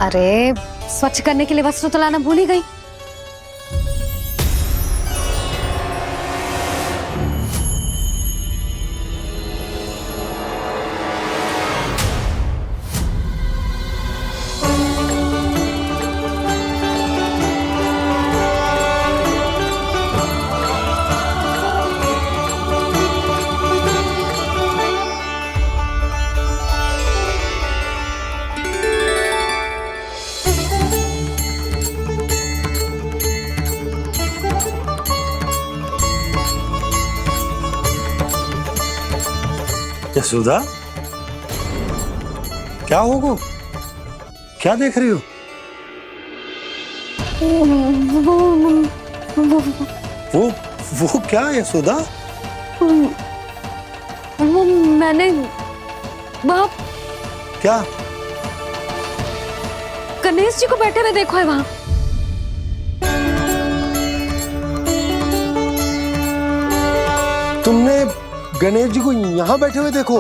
अरे स्वच्छ करने के लिए वस्त्र तो लाना भूल ही गई। यशोदा, क्या होगा? क्या देख रही हो? वो क्या यशोदा? वो मैंने बाप क्या? गणेश जी को बैठे हुए देखो है वहां। तुमने गणेश जी को यहाँ बैठे हुए देखो?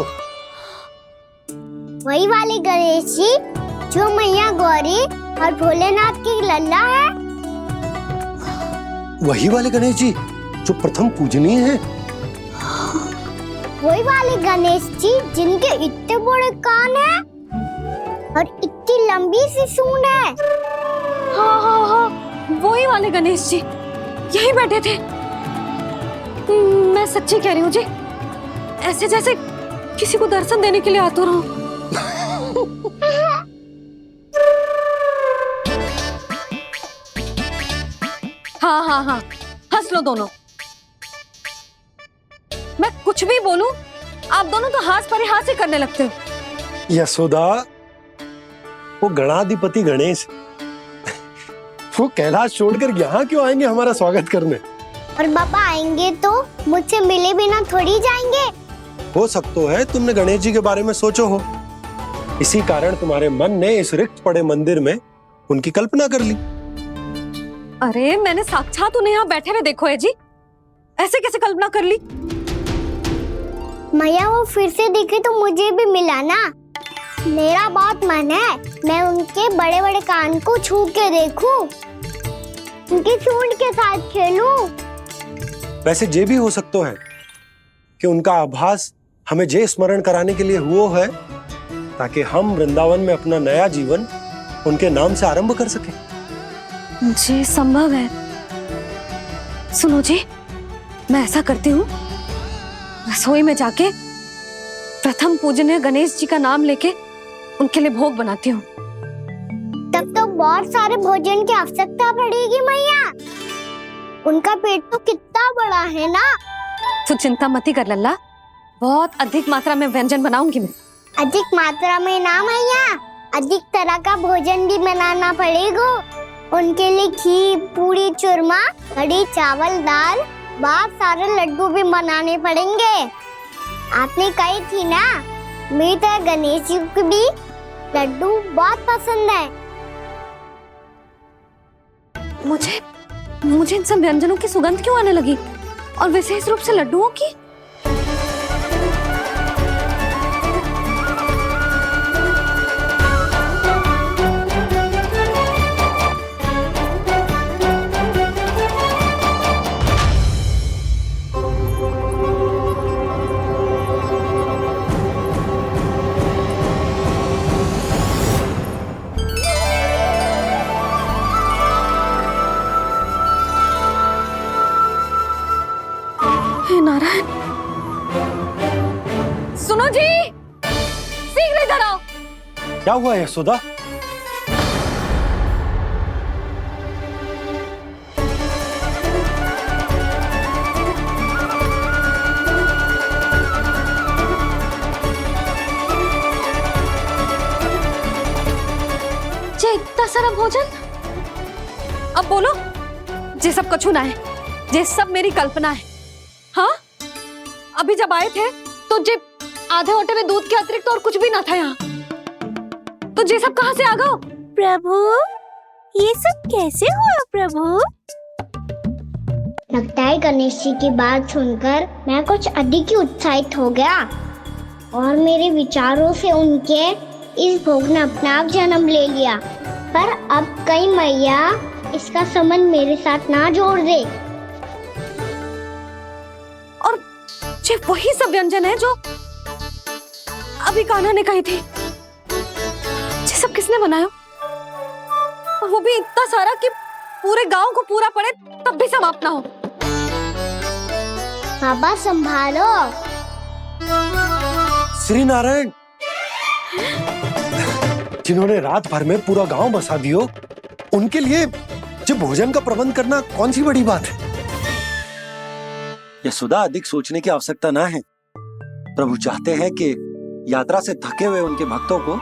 वही वाले गणेश जी जो मैया गौरी और भोलेनाथ की लल्ला है। वही वाले गणेश जी जो प्रथम पूजनीय है। वही वाले गणेश जी जिनके इतने बड़े कान हैं और इतनी लंबी सी सूंड है। हाँ, वही वाले गणेश जी यही बैठे थे। मैं सच्ची कह रही हूँ जी, ऐसे जैसे किसी को दर्शन देने के लिए आतुर हूँ। हाँ, हंस लो दोनों। मैं कुछ भी बोलूं, आप दोनों तो हाथ परिहास ही करने लगते हो। यशोदा, वो गणाधिपति गणेश वो कैलाश छोड़कर यहाँ क्यों आएंगे हमारा स्वागत करने? और पापा आएंगे तो मुझसे मिले बिना थोड़ी जाएंगे। हो सकता है तुमने गणेश जी के बारे में सोचो हो, इसी कारण तुम्हारे मन ने इस रिक्त पड़े मंदिर में उनकी कल्पना कर ली। अरे मैंने साक्षात उन्हें यहाँ बैठे हुए देखो है जी, ऐसे कैसे कल्पना कर ली? मैया वो फिर से दिखे तो मुझे भी मिला ना। मेरा बहुत मन है मैं उनके बड़े बड़े कान को छू के देखूं, उनकी सूंड के साथ खेलूं। वैसे ये भी हो सकता है कि उनका आभास हमें जे स्मरण कराने के लिए हुआ है ताकि हम वृंदावन में अपना नया जीवन उनके नाम से आरंभ कर सके। जी संभव है। सुनो जी, मैं ऐसा करती हूँ, रसोई में जाके प्रथम पूजनीय गणेश जी का नाम लेके उनके लिए भोग बनाती हूँ। तब तो बहुत सारे भोजन की आवश्यकता पड़ेगी मैया। उनका पेट तो कितना बड़ा है ना। तू चिंता मत ही कर लल्ला, बहुत अधिक मात्रा में व्यंजन बनाऊंगी मैं। अधिक मात्रा में ना मैया, अधिक तरह का भोजन भी बनाना पड़ेगा। उनके लिए खीर, पूरी, चूरमा, कढ़ी, चावल, दाल, बहुत सारे लड्डू भी बनाने पड़ेंगे। आपने कही थी ना, मेरी तरह गणेश जी को भी लड्डू बहुत पसंद है। मुझे इन सब व्यंजनों की सुगंध क्यों आने लगी, और विशेष रूप से लड्डुओं की? नारायण, सुनो जी, शीघ्र इधर आओ। क्या हुआ यशोदा? इतना सारा भोजन, अब बोलो, ये सब कछु ना है, ये सब मेरी कल्पना है। हाँ, अभी जब आए थे तो जे आधे ओटे में दूध के अतिरिक्त और कुछ भी ना था यहाँ, तो ये सब कहाँ से आ गया? प्रभु, ये सब कैसे हुआ प्रभु? लगता है गणेश जी की बात सुनकर मैं कुछ अधिक ही उत्साहित हो गया और मेरे विचारों से उनके इस भोग ने अपना आप जन्म ले लिया। पर अब कहीं मैया इसका संबंध मेरे साथ ना जोड़ दे। और ये वही सब व्यंजन है जो अभी कान्हा ने कही थी। ये सब किसने बनाया? और वो भी इतना सारा कि पूरे गांव को पूरा पड़े तब भी समाप्त ना हो। बाबा संभालो। श्री नारायण, जिन्होंने रात भर में पूरा गांव बसा दियो, उनके लिए जो भोजन का प्रबंध करना कौन सी बड़ी बात है। यशोदा, अधिक सोचने की आवश्यकता ना है। प्रभु चाहते हैं कि यात्रा से थके हुए उनके भक्तों को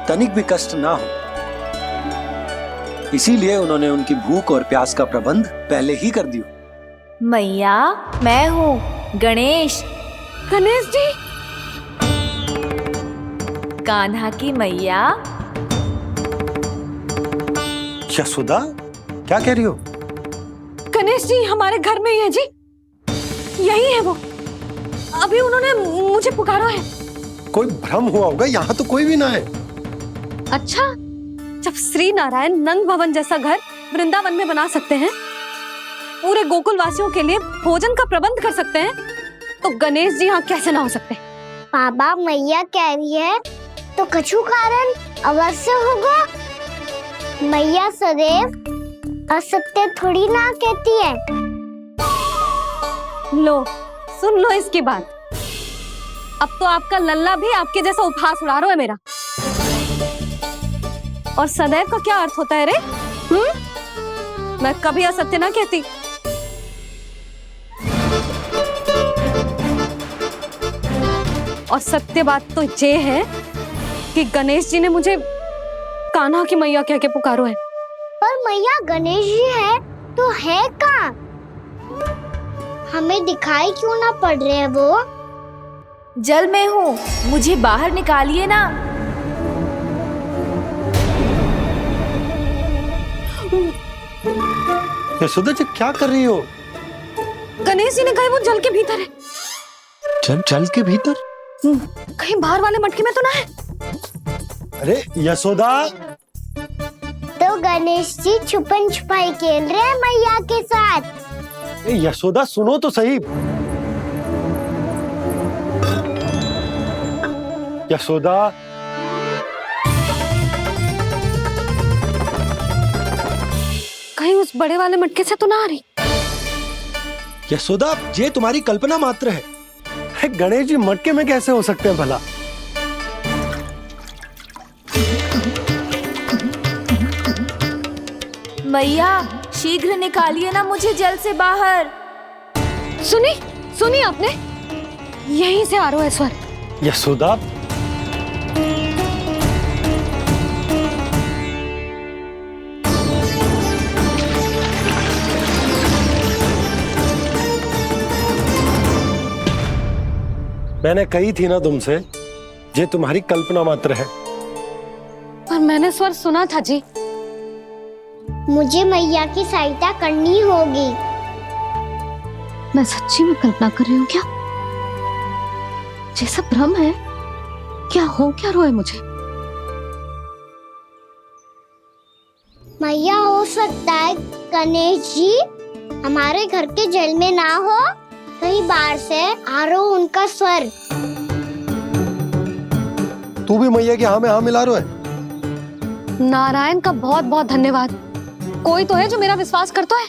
तनिक भी कष्ट ना हो, इसीलिए उन्होंने उनकी भूख और प्यास का प्रबंध पहले ही कर दिया। मैया, मैं हूँ गणेश। गणेश जी, कान्हा की मैया। यशोदा, क्या कह रही हो? गणेश जी हमारे घर में ही है जी, यही है वो। अभी उन्होंने मुझे पुकारा है। कोई भ्रम हुआ होगा, यहाँ तो कोई भी ना है। अच्छा, जब श्री नारायण नंद भवन जैसा घर वृंदावन में बना सकते हैं, पूरे गोकुल वासियों के लिए भोजन का प्रबंध कर सकते हैं, तो गणेश जी यहाँ कैसे ना हो सकते? बाबा मैया कह रही है तो कछु कारण अवश्य होगा। मैया सदैव असत्य थोड़ी ना कहती है। लो, सुन लो इसकी बात। अब तो आपका लल्ला भी आपके जैसा उपहास उड़ा रहा है मेरा। और सदैव का क्या अर्थ होता है रे? मैं कभी असत्य ना कहती। और सत्य बात तो ये है कि गणेश जी ने मुझे कान्हा की मैया कह के पुकारो है। पर मैया गणेश जी है तो है कहाँ? हमें दिखाई क्यों ना पड़ रहे हैं वो? जल में हूँ, मुझे बाहर निकालिए ना। यशोदा जी, क्या कर रही हो? गणेश जी ने कहा वो जल के भीतर है। जल के भीतर? कहीं बाहर वाले मटके में तो ना है? अरे यशोदा! तो गणेश जी छुपन छुपाई खेल रहे हैं मैया के साथ। यशोदा, सुनो तो सही। यशोदा, कहीं उस बड़े वाले मटके से तो ना आ रही? यशोदा, ये तुम्हारी कल्पना मात्र है। गणेश जी मटके में कैसे हो सकते हैं भला? मैया, शीघ्र निकालिए ना मुझे जल से बाहर। सुनी आपने? यहीं से आ रहा है स्वर। यशोदा, मैंने कही थी ना तुमसे, ये तुम्हारी कल्पना मात्र है। पर मैंने स्वर सुना था जी। मुझे मैया की सहायता करनी होगी। मैं सच्ची में कल्पना कर रही हूँ क्या? ये सब भ्रम है क्या? हो क्या रहा है मुझे? मैया, हो सकता है गणेश जी हमारे घर के जल में ना हो, कहीं बाहर से आ रहा हो उनका स्वर। तू भी मैया के हाँ में हाँ मिला रहा है। नारायण का बहुत बहुत धन्यवाद। कोई तो है जो मेरा विश्वास करता है।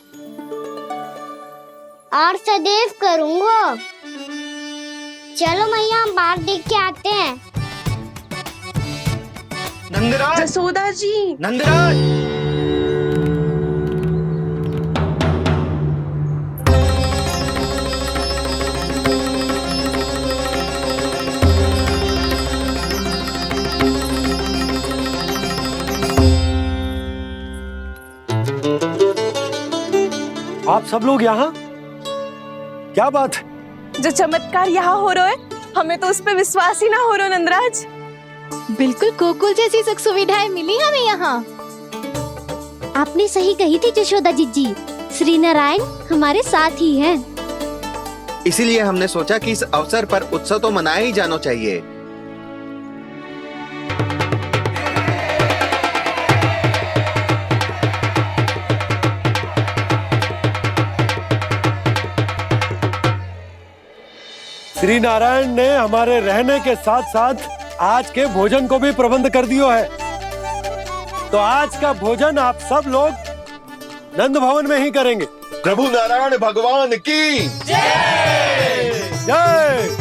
और सदैव करूंगा। चलो मैया, हम बाहर देख के आते हैं। नंदराज, जसोदा जी। नंदराज, आप सब लोग यहाँ? क्या बात है? जो चमत्कार यहाँ हो रहा है, हमें तो उस पे विश्वास ही ना हो रहा नंदराज। बिल्कुल गोकुल जैसी सुख सुविधाएं मिली हमें यहाँ। आपने सही कही थी यशोदा जी, श्री नारायण हमारे साथ ही हैं। इसीलिए हमने सोचा कि इस अवसर पर उत्सव तो मनाया ही जाना चाहिए। श्री नारायण ने हमारे रहने के साथ साथ आज के भोजन को भी प्रबंध कर दियो है। तो आज का भोजन आप सब लोग नंद भवन में ही करेंगे। प्रभु नारायण भगवान की जय जय।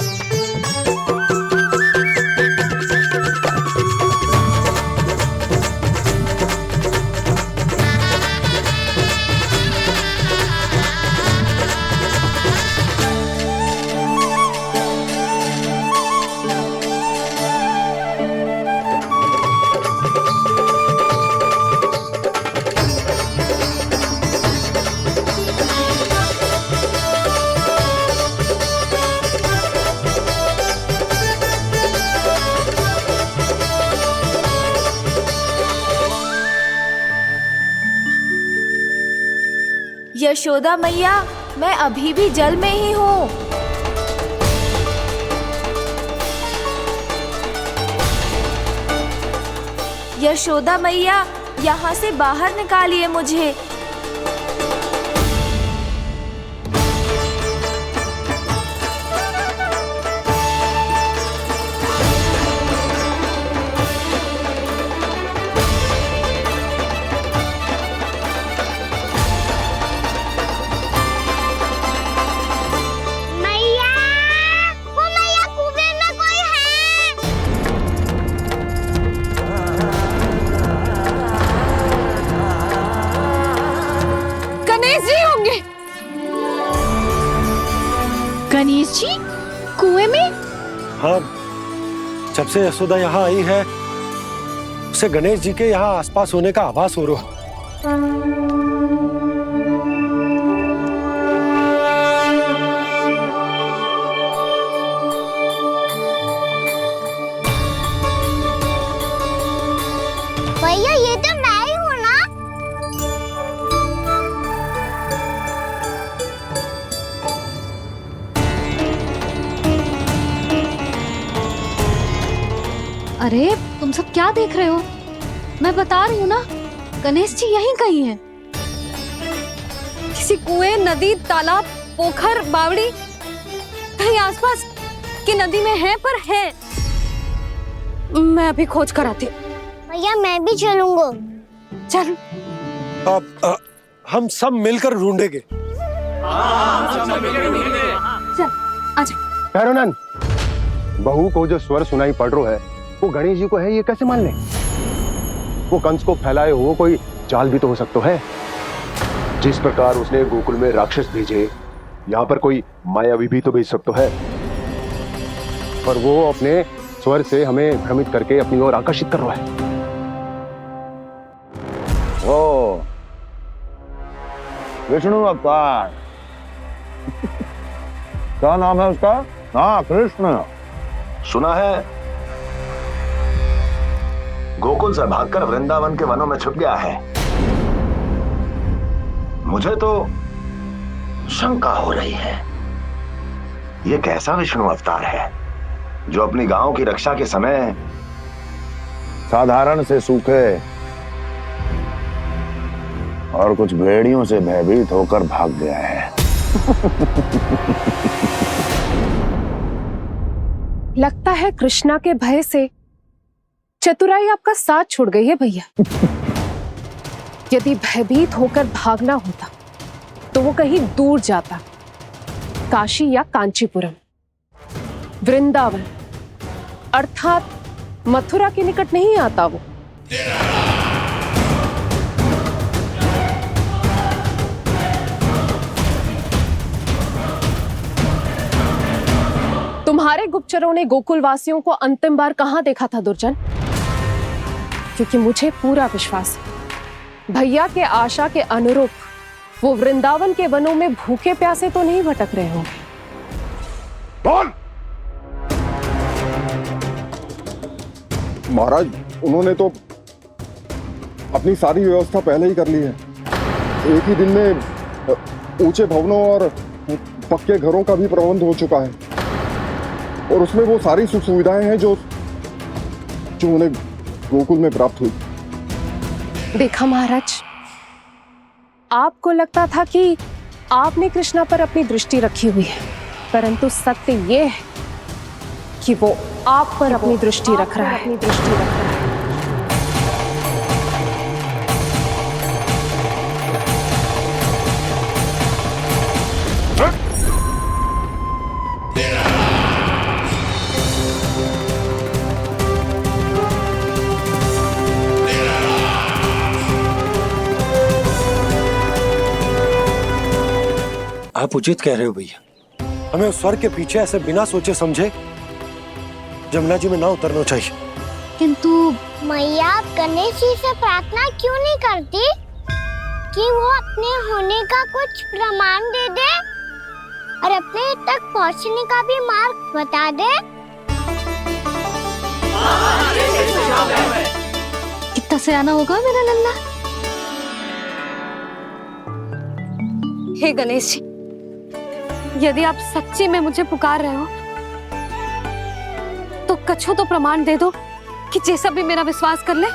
यशोदा मैया, मैं अभी भी जल में ही हूँ। यशोदा मैया, यहाँ से बाहर निकालिए मुझे। गणेश जी कुएं में? हाँ, जब से यशोदा यहाँ आई है उसे गणेश जी के यहाँ आसपास होने का आभास हो रहा है। भैया ये तो मैं ही हूँ ना। अरे तुम सब क्या देख रहे हो? मैं बता रही हूँ ना, गणेश जी यहीं कहीं हैं। किसी कुएं, नदी, तालाब, पोखर, बावड़ी कहीं आसपास की नदी में है, पर है। मैं अभी खोज कर आती हूँ। भैया मैं भी चलूंगा। चल। अब हम सब मिलकर ढूंढेंगे। चल आजा। भैरवनंद, बहू को जो स्वर सुनाई पड़ रहा है वो गणेश जी को है, ये कैसे मान ले? वो कंस को फैलाए हुए कोई जाल भी तो हो सकता है। जिस प्रकार उसने गोकुल में राक्षस भेजे, यहाँ पर कोई मायावी भी तो भेज सकता है। और वो अपने स्वर से हमें भ्रमित करके अपनी ओर आकर्षित कर रहा है। ओ विष्णु अवतार। क्या नाम है उसका? हाँ, कृष्ण। सुना है गोकुल से भागकर वृंदावन के वनों में छुप गया है। मुझे तो शंका हो रही है, ये कैसा विष्णु अवतार है जो अपनी गांव की रक्षा के समय साधारण से सूखे और कुछ भेड़ियों से भयभीत होकर भाग गया है। लगता है कृष्णा के भय से चतुराई आपका साथ छोड़ गई है भैया। यदि भयभीत होकर भागना होता तो वो कहीं दूर जाता, काशी या कांचीपुरम, वृंदावन अर्थात मथुरा के निकट नहीं आता वो। तुम्हारे गुप्तचरों ने गोकुल वासियों को अंतिम बार कहां देखा था दुर्जन? क्योंकि मुझे पूरा विश्वास है भैया के आशा के अनुरूप वो वृंदावन के वनों में भूखे प्यासे तो नहीं भटक रहे होंगे। कौन? महाराज, उन्होंने तो अपनी सारी व्यवस्था पहले ही कर ली है। एक ही दिन में ऊंचे भवनों और पक्के घरों का भी प्रबंध हो चुका है, और उसमें वो सारी सुख सुविधाएं हैं जो उन्हें गोकुल में प्राप्त हुई। देखा महाराज, आपको लगता था कि आपने कृष्णा पर अपनी दृष्टि रखी हुई है, परंतु सत्य ये है कि वो आप पर अपनी दृष्टि रख रहा है। आप उचित कह रहे हो भैया, हमें उस स्वर के पीछे ऐसे बिना सोचे समझे जमुना जी में ना उतरना चाहिए। किंतु मैया, आप गणेश जी से प्रार्थना क्यों नहीं करती कि वो अपने होने का कुछ प्रमाण दे दे और अपने तक पहुंचने का भी मार्ग बता दे? कितना सयाना होगा मेरा लल्ला। हे गणेश जी, यदि आप सच्ची में मुझे पुकार रहे हो तो कछु तो प्रमाण दे दो कि जैसा भी मेरा विश्वास कर ले।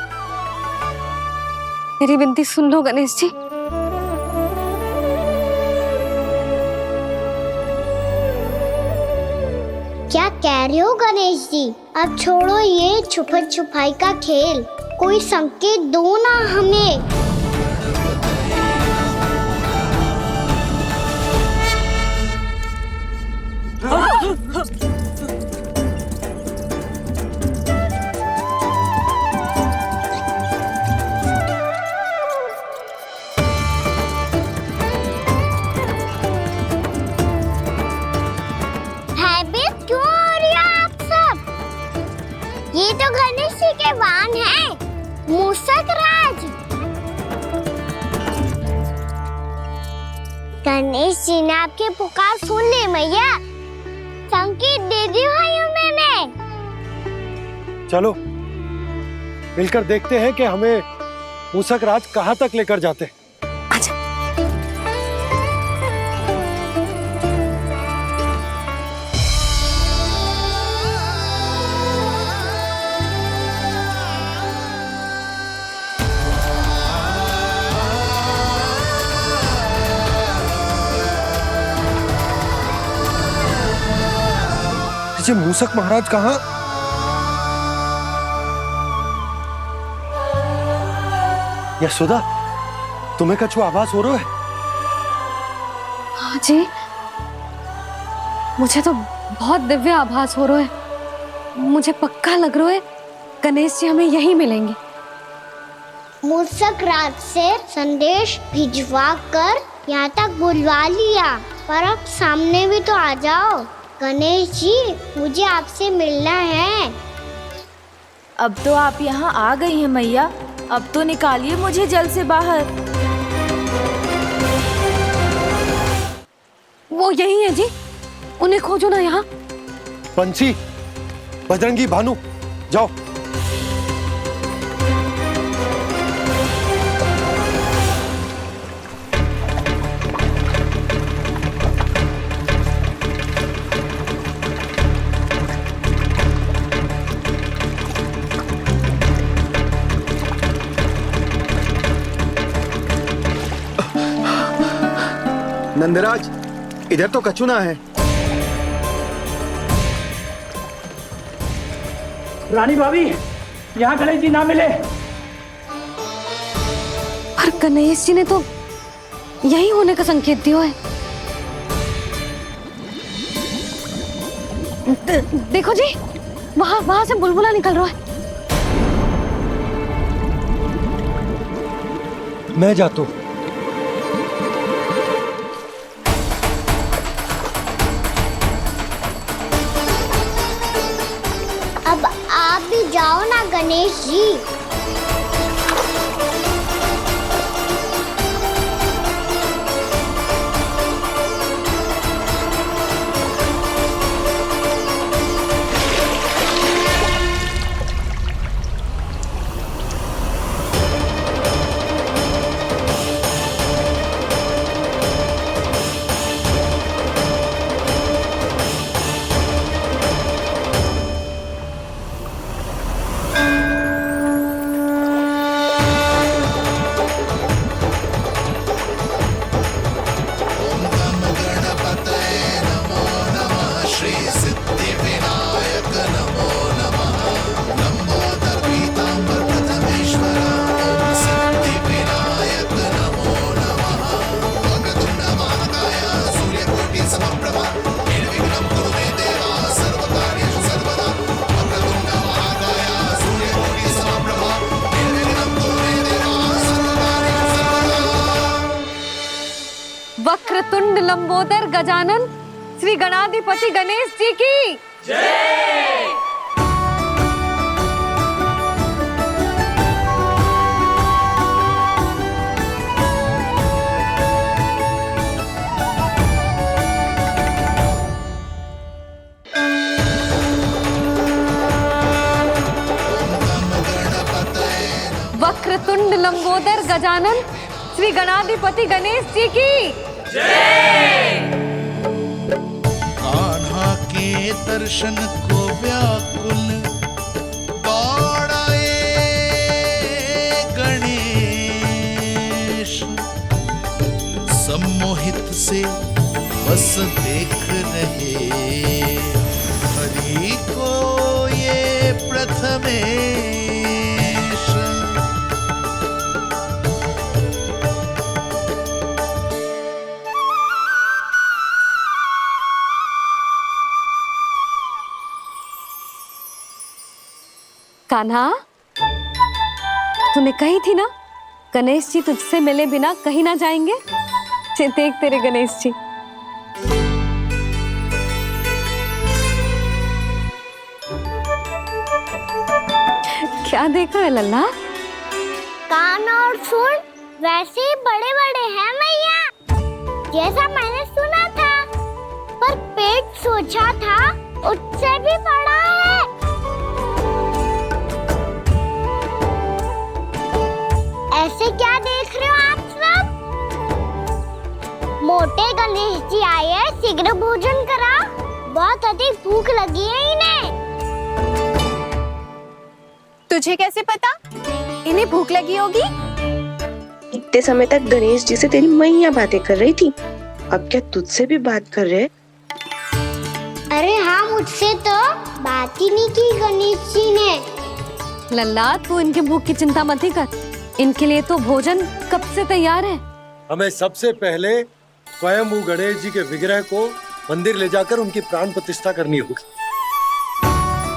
मेरी विनती सुन लो गणेश जी। क्या कह रहे हो गणेश जी? अब छोड़ो ये छुपन छुपाई का खेल, कोई संकेत दो ना हमें। भयभीत क्यों हो रही हो आप सब? ये तो गणेश जी के वाहन हैं, मूषक राज। गणेश जी ने आपकी पुकार सुन ली मैया, संकेत दे दी भाइयों मैंने। चलो मिलकर देखते हैं कि हमें मूषक राज कहाँ तक लेकर जाते हैं। जी मूषक महाराज कहाँ? यशोदा, तुम्हें कछु आभास हो रहा है? हाँ जी, मुझे तो बहुत दिव्य आभास हो रहा है। मुझे पक्का लग रहा है गणेश जी हमें यहीं मिलेंगे। मूषक राज से संदेश भिजवा कर यहाँ तक बुलवा लिया, पर अब सामने भी तो आ जाओ। गणेश जी, मुझे आपसे मिलना है। अब तो आप यहाँ आ गई हैं मैया, अब तो निकालिए मुझे जल से बाहर। वो यही है जी, उन्हें खोजो ना यहाँ। बंसी, बजरंगी, भानु, जाओ। नंदराज, इधर तो कछु ना है। रानी भाभी, यहाँ गणेश जी ना मिले। पर गणेश जी ने तो यही होने का संकेत दिया है। देखो जी, वहां से बुलबुला निकल रहा है। मैं जाता हूं। अब आप भी जाओ ना गणेश जी। वक्रतुंड लंबोदर गजानन श्री गणाधिपति गणेश जी की जय। वक्रतुंड लंबोदर गजानन श्री गणाधिपति गणेश जी की जय। कान्हा के दर्शन को व्याकुल दौड़ाए गणेश, सम्मोहित से बस देख रहे हरि को ये प्रथमेश। कान्हा, तूने कही थी ना गणेश जी तुझसे मिले बिना कहीं ना जाएंगे। देख तेरे गणेश जी। क्या देखा है लल्ला? कान और सुन वैसे ही बड़े बड़े हैं मैया, जैसा मैंने सुना था, पर पेट सोचा था उससे भी बड़ा है। ऐसे क्या देख रहे हो आप सब? मोटे गणेश जी आए हैं, शीघ्र भोजन करा, बहुत अधिक भूख लगी है इन्हें। तुझे कैसे पता इन्हें भूख लगी होगी? इतने समय तक गणेश जी से तेरी मैया बातें कर रही थी, अब क्या तुझसे भी बात कर रहे? अरे हाँ, मुझसे तो बात ही नहीं की गणेश जी ने। लल्ला, तू इनके भूख की चिंता मत ही कर, इनके लिए तो भोजन कब से तैयार है। हमें सबसे पहले स्वयं गणेश जी के विग्रह को मंदिर ले जाकर उनकी प्राण प्रतिष्ठा करनी होगी।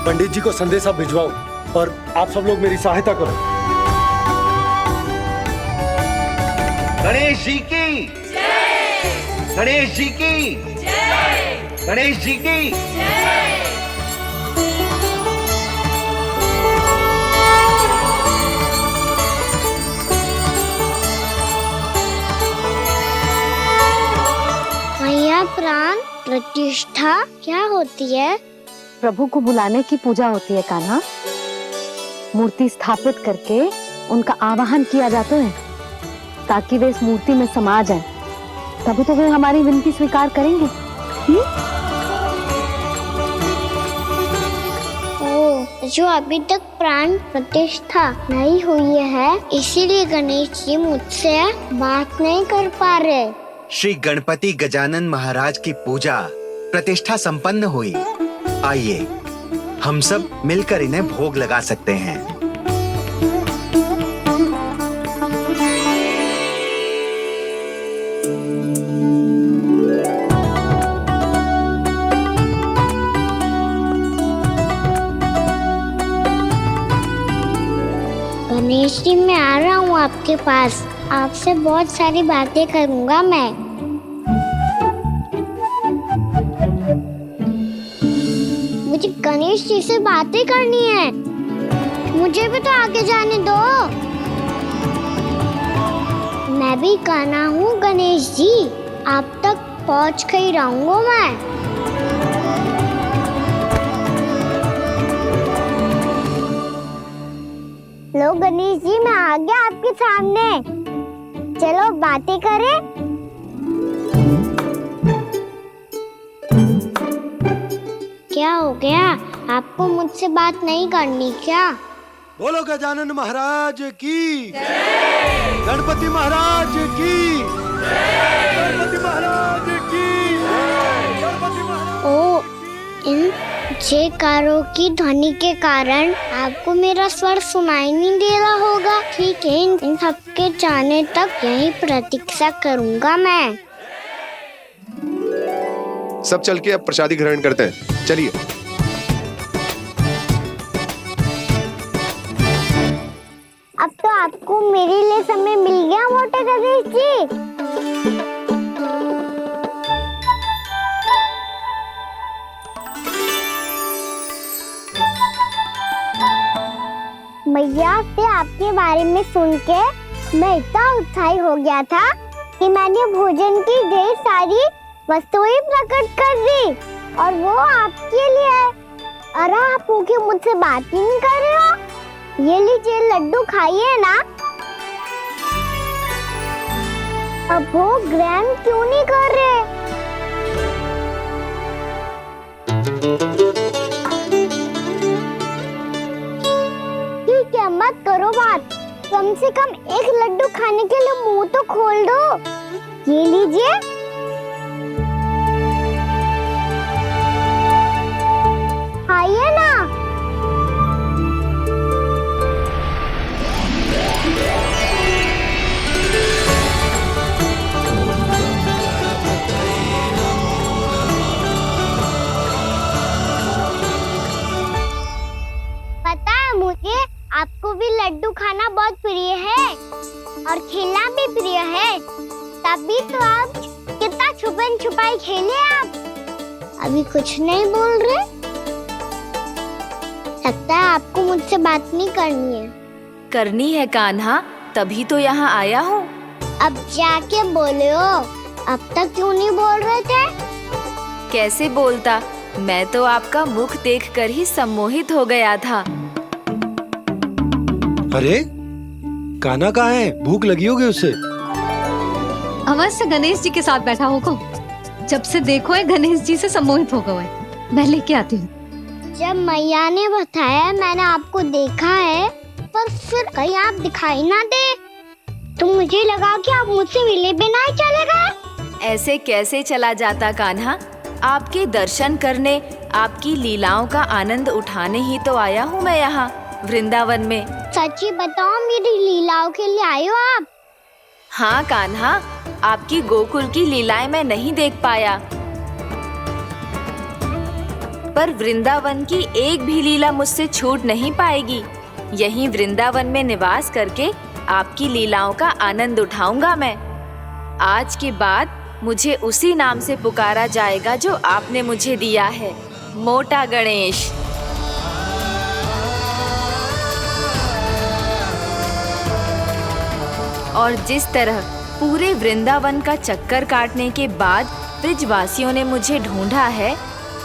पंडित जी को संदेशा भिजवाओ और आप सब लोग मेरी सहायता करो। गणेश जी की जय। गणेश जी की जय। गणेश जी की जय। मैया, प्राण प्रतिष्ठा क्या होती है? प्रभु को बुलाने की पूजा होती है कान्हा। मूर्ति स्थापित करके उनका आवाहन किया जाता है ताकि वे इस मूर्ति में समा जाएं। तभी तो वे हमारी विनती स्वीकार करेंगे। जो अभी तक प्राण प्रतिष्ठा नहीं हुई है, इसीलिए गणेश जी मुझसे बात नहीं कर पा रहे। श्री गणपति गजानन महाराज की पूजा प्रतिष्ठा संपन्न हुई। आइए हम सब मिलकर इन्हें भोग लगा सकते हैं। गणेश जी, मैं आ रहा हूँ आपके पास, आपसे बहुत सारी बातें करूँगा मैं। मुझे गणेश जी से बातें करनी है, मुझे भी तो आगे जाने दो। मैं भी कान्हा हूँ गणेश जी, आप तक पहुँच कर ही रहूँगा मैं। लो गणेश जी, मैं आ गया आपके सामने, चलो बातें करें। क्या हो गया, आपको मुझसे बात नहीं करनी क्या? बोलो गजानन महाराज की जय। गणपति महाराज की जय। गणपति महाराज की जय। गणपति महाराज। ओ, इन जयकारों की ध्वनि के कारण आपको मेरा स्वर सुनाई नहीं दे रहा होगा। ठीक है, इन सबके जाने तक यही प्रतीक्षा करूंगा मैं। सब चल के अब प्रसादी ग्रहण करते हैं, चलिए। अब तो आपको मेरे लिए समय मिल गया मोटे गणेश जी। मैया से आपके बारे में सुन के मैं इतना उत्साही हो गया था कि मैंने भोजन की ढेर सारी वस्तुएं प्रकट कर दी और वो आपके लिए। अरे आप भूखे मुझसे बात ही नहीं कर रहे हो। ये लीजिए लड्डू खाइए ना। अब वो ग्रैंड क्यों नहीं कर रहे? ठीक है, मत करो बात। कम से कम एक लड्डू खाने के लिए मुंह तो खोल दो। ये लीजिए। खाइए ना। पता है मुझे आपको भी लड्डू खाना बहुत प्रिय है और खेलना भी प्रिय है। तभी तो आप कितना छुपन छुपाई खेले। आप अभी कुछ नहीं बोल रहे। लगता है आपको मुझसे बात नहीं करनी है। करनी है कान्हा, तभी तो यहाँ आया हूँ। अब जाके बोले हो। अब तक क्यों नहीं बोल रहे थे? कैसे बोलता, मैं तो आपका मुख देखकर ही सम्मोहित हो गया था। अरे कान्हा कहाँ है? भूख लगी होगी उससे। अवश्य गणेश जी के साथ बैठा होगा। जब से देखो है गणेश जी से सम्मोहित हो गए। मैं लेके आती हूँ। जब मैया ने बताया मैंने आपको देखा है, पर फिर कहीं आप दिखाई ना दे तो मुझे लगा कि आप मुझसे मिले बिना ही चले गए। ऐसे कैसे चला जाता कान्हा? आपके दर्शन करने, आपकी लीलाओं का आनंद उठाने ही तो आया हूँ मैं यहाँ वृंदावन में। सच्ची बताओ, मेरी लीलाओं के लिए आए हो आप? हाँ कान्हा, आपकी गोकुल की लीलाएं मैं नहीं देख पाया, पर वृंदावन की एक भी लीला मुझसे छूट नहीं पाएगी। यहीं वृंदावन में निवास करके आपकी लीलाओं का आनंद उठाऊंगा मैं। आज के बाद मुझे उसी नाम से पुकारा जाएगा जो आपने मुझे दिया है, मोटा गणेश। और जिस तरह पूरे वृंदावन का चक्कर काटने के बाद ब्रिजवासियों ने मुझे ढूंढा है,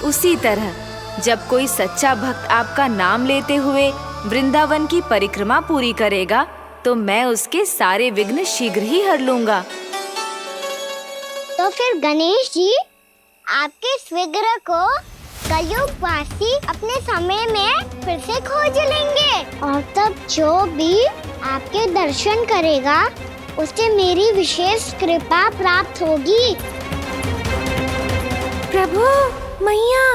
उसी तरह जब कोई सच्चा भक्त आपका नाम लेते हुए वृंदावन की परिक्रमा पूरी करेगा तो मैं उसके सारे विघ्न शीघ्र ही हर लूंगा। तो फिर गणेश जी, आपके इस विग्रह को कलयुगवासी अपने समय में फिर से खोज लेंगे और तब जो भी आपके दर्शन करेगा उसे मेरी विशेष कृपा प्राप्त होगी। प्रभु, मैया,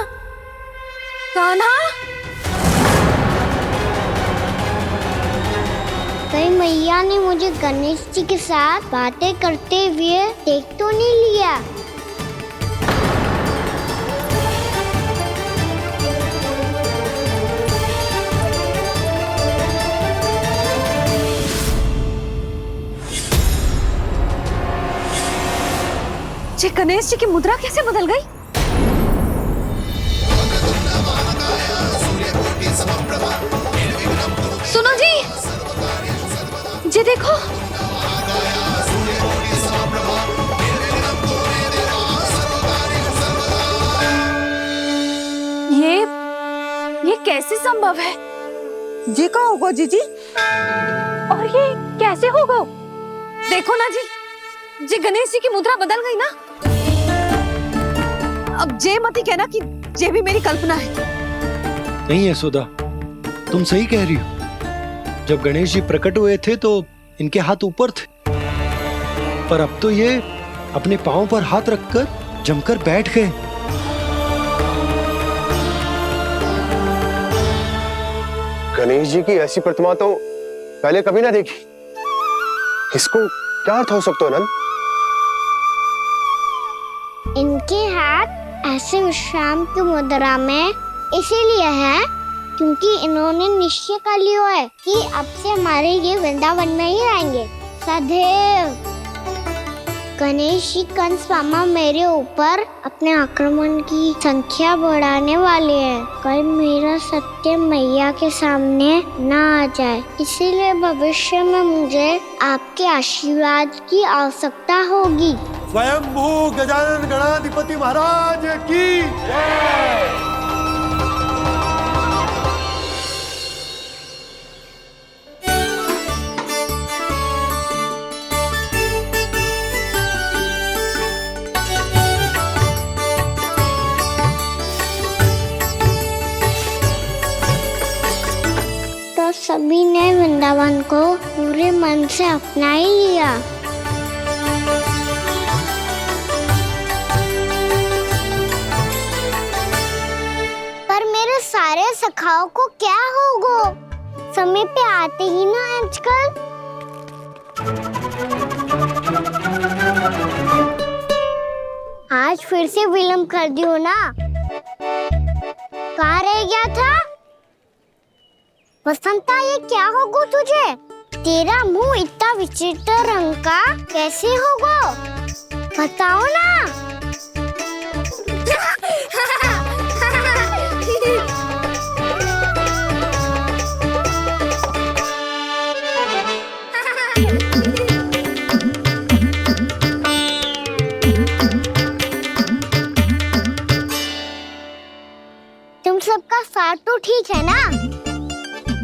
कान्हा, कहीं मैया ने मुझे गणेश जी के साथ बातें करते हुए देख तो नहीं लिया? ये गणेश जी की मुद्रा कैसे बदल गई? सुनो जी, ये देखो। ये कैसे संभव है? ये का होगा जीजी? और ये कैसे होगा? देखो ना जी, ये गणेश जी की मुद्रा बदल गई ना। अब जे मत ही कहना कि ये भी मेरी कल्पना है। नहीं यशोदा, तुम सही कह रही हो। जब गणेश जी प्रकट हुए थे तो इनके हाथ ऊपर थे, पर अब तो ये अपने पांव पर हाथ रखकर जमकर बैठ गए। गणेश जी की ऐसी प्रतिमा तो पहले कभी ना देखी। इसको क्या अर्थ हो सकता है नंद? इनके हाथ ऐसे विश्राम की मुद्रा में इसीलिए है क्योंकि इन्होंने निश्चय कर लिया है कि अब से हमारे ये वृंदावन में ही रहेंगे सदैव। गणेश जी कंस मामा मेरे ऊपर अपने आक्रमण की संख्या बढ़ाने वाले हैं। कल मेरा सत्य मैया के सामने ना आ जाए, इसीलिए भविष्य में मुझे आपके आशीर्वाद की आवश्यकता होगी। स्वयंभू गजानन गणाधिपति महाराज की जय। तो सभी ने वृंदावन को पूरे मन से अपना ही लिया। पर मेरे सारे सखाओं को क्या होगा? समय पे आते ही ना आजकल। आज फिर से विलम्ब कर दियो ना। कहाँ रह गया था? वसंता, ये क्या होगा तुझे? तेरा मुंह इतना विचित्र रंग का कैसे होगा? बताओ ना। तुम सबका साथ तो ठीक है ना?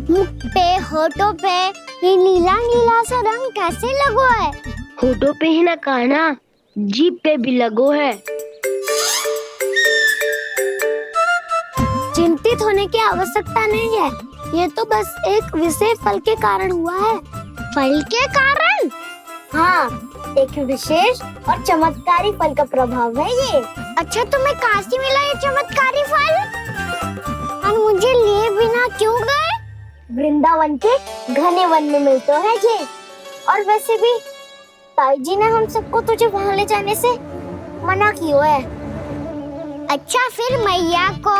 मुख पे, होठों पे ये नीला नीला सा रंग कैसे लगो है? होठों पे ही ना कहना, जीभ पे भी लगो है। चिंतित होने की आवश्यकता नहीं है, ये तो बस एक विशेष फल के कारण हुआ है। फल के कारण? हाँ, एक विशेष और चमत्कारी फल का प्रभाव है ये। अच्छा, तुम्हें कहाँ से मिला ये चमत्कारी फल? और मुझे लिए बिना क्यों गए? वृंदावन के घने वन में मिलते हैं ये। और वैसे भी ताई जी ने हम सबको तुझे वहाँ ले जाने से मना किया है। अच्छा, फिर मैया को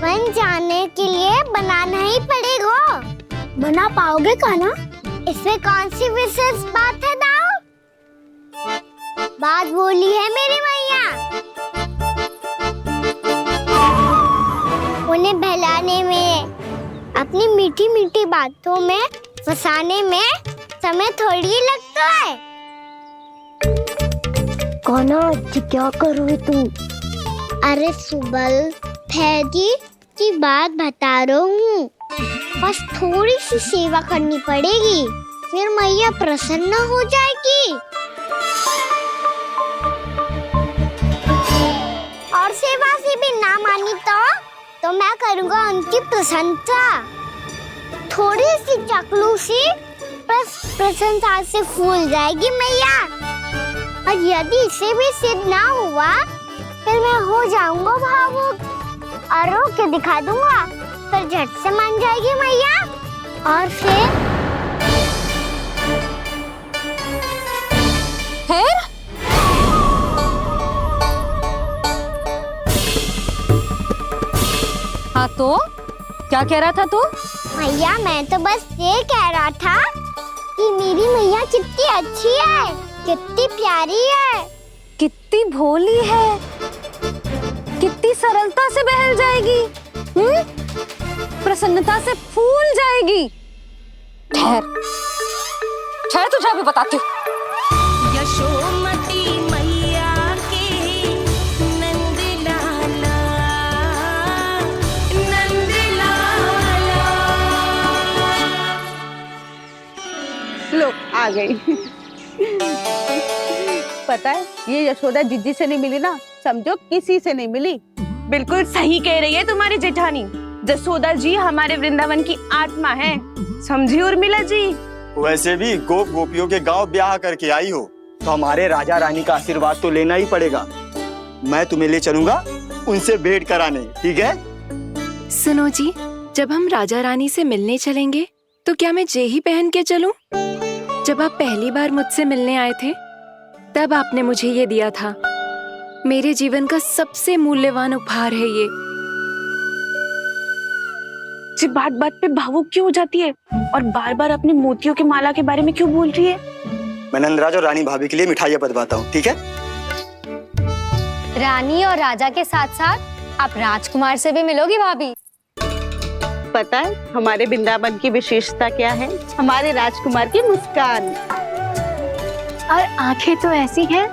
वन जाने के लिए बनाना ही पड़ेगा। बना पाओगे का ना? इसमें कौन सी विशेष बात है दाऊ? बात बोली है मेरी मैया। उन्हें बहलाने में, अपनी मीठी मीठी बातों में फंसाने में समय थोड़ी लगता है। कौना क्या करोगे तुम? अरे सुबल, फैजी की बात बता रहा हूँ। बस थोड़ी सी सेवा करनी पड़ेगी, फिर मैया प्रसन्न हो जाएगी। और सेवा से भी ना मानी तो मैं करूँगा उनकी प्रशंसा। थोड़ी सी चाकलूसी बस प्रशंसा से फूल जाएगी मैया। और यदि इसे भी सिद्ध ना हुआ, फिर मैं हो जाऊंगा भावुक और रो के दिखा दूंगा, फिर झट से मान जाएगी मैया। और फिर हाँ, तो क्या कह रहा था तू? मैया, मैं तो बस ये कह रहा था कि मेरी मैया कितनी अच्छी है, कितनी प्यारी है, कितनी भोली है, कितनी सरलता से बहल जाएगी, प्रसन्नता से फूल जाएगी। ठहर ठहर, तुझे अभी बताती हूँ। यशोमती मैया के नंद लाला, नंद लाला। लो, आ गई। पता है, ये यशोदा जिज्जी से नहीं मिली ना, समझो किसी से नहीं मिली। बिल्कुल सही कह रही है तुम्हारी जेठानी। यशोदा जी हमारे वृंदावन की आत्मा है, समझी उर्मिला जी। वैसे भी गोप गोपियों के गांव ब्याह करके आई हो, तो हमारे राजा रानी का आशीर्वाद तो लेना ही पड़ेगा। मैं तुम्हें ले चलूंगा उनसे भेंट कराने, ठीक है? सुनो जी, जब हम राजा रानी से मिलने चलेंगे तो क्या मैं जे ही पहन के चलूं? जब आप पहली बार मुझसे मिलने आए थे, तब आपने मुझे ये दिया था। मेरे जीवन का सबसे मूल्यवान उपहार है ये। जी, बात बात पे भावुक क्यों हो जाती है और बार बार अपनी मोतियों की माला के बारे में क्यों बोल रही है? मैं नंदराज और रानी भाभी के लिए मिठाइयाँ बंटवाता हूँ, ठीक है? रानी और राजा के साथ साथ आप राजकुमार से भी मिलोगी भाभी। पता है हमारे वृंदावन की विशेषता क्या है? हमारे राजकुमार की मुस्कान। और आंखें तो ऐसी हैं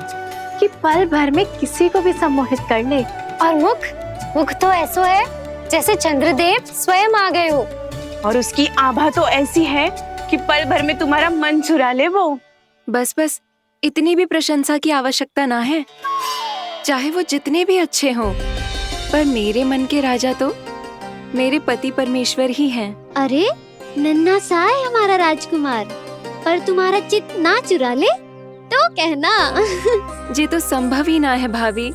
कि पल भर में किसी को भी सम्मोहित कर ले। और मुख तो ऐसा है जैसे चंद्रदेव स्वयं आ गए हो। और उसकी आभा तो ऐसी है कि पल भर में तुम्हारा मन चुरा ले वो। बस बस, इतनी भी प्रशंसा की आवश्यकता ना है। चाहे वो जितने भी अच्छे हों, पर मेरे मन के राजा तो मेरे पति परमेश्वर ही हैं। अरे नन्हा सा है हमारा राजकुमार, पर तुम्हारा चित्त ना चुरा ले तो कहना। ये तो संभव ही ना है भाभी।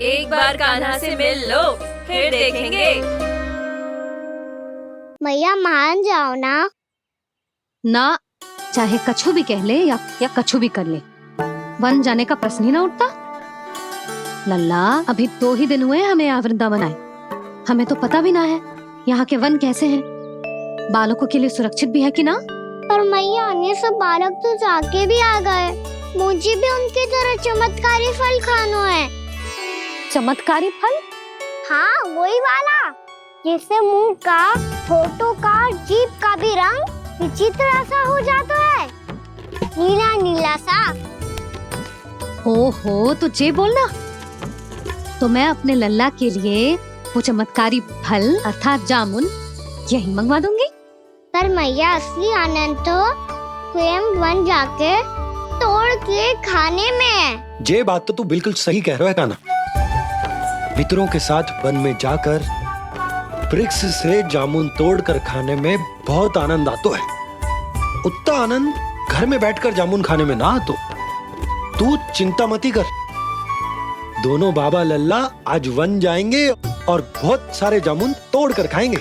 एक बार कान्हा से मिल लो, फिर देखेंगे। मैया मान जाओ ना। ना, चाहे कछु भी कह ले या कछु भी कर ले, वन जाने का प्रश्न ही ना उठता। लल्ला, अभी 2 ही दिन हुए हमें यहाँ वृंदावन आए। हमें तो पता भी ना है यहाँ के वन कैसे हैं, बालकों के लिए सुरक्षित भी है कि ना। पर मैया ये सब बालक तो जाके भी आ गए। मुझे भी उनके तरह चमत्कारी फल खाना है। चमत्कारी फल? हाँ, वही वाला जिससे मुंह का, होठों का, जीभ का भी रंग विचित्र सा हो जाता है, नीला नीला सा। हो तो जे बोलना। तो मैं अपने लल्ला के लिए वो चमत्कारी फल अर्थात जामुन यही मंगवा दूंगी। पर मैया असली आनंद तो स्वयं वन जाके तोड़ के खाने में है। ये बात तो तू बिल्कुल सही कह रहा है कान्हा। मित्रों के साथ वन में जाकर वृक्ष से जामुन तोड़कर खाने में बहुत आनंद आता है। उतना आनंद घर में बैठकर जामुन खाने में ना आतो। तू चिंता मती कर, दोनों बाबा लल्ला आज वन जाएंगे और बहुत सारे जामुन तोड़कर खाएंगे।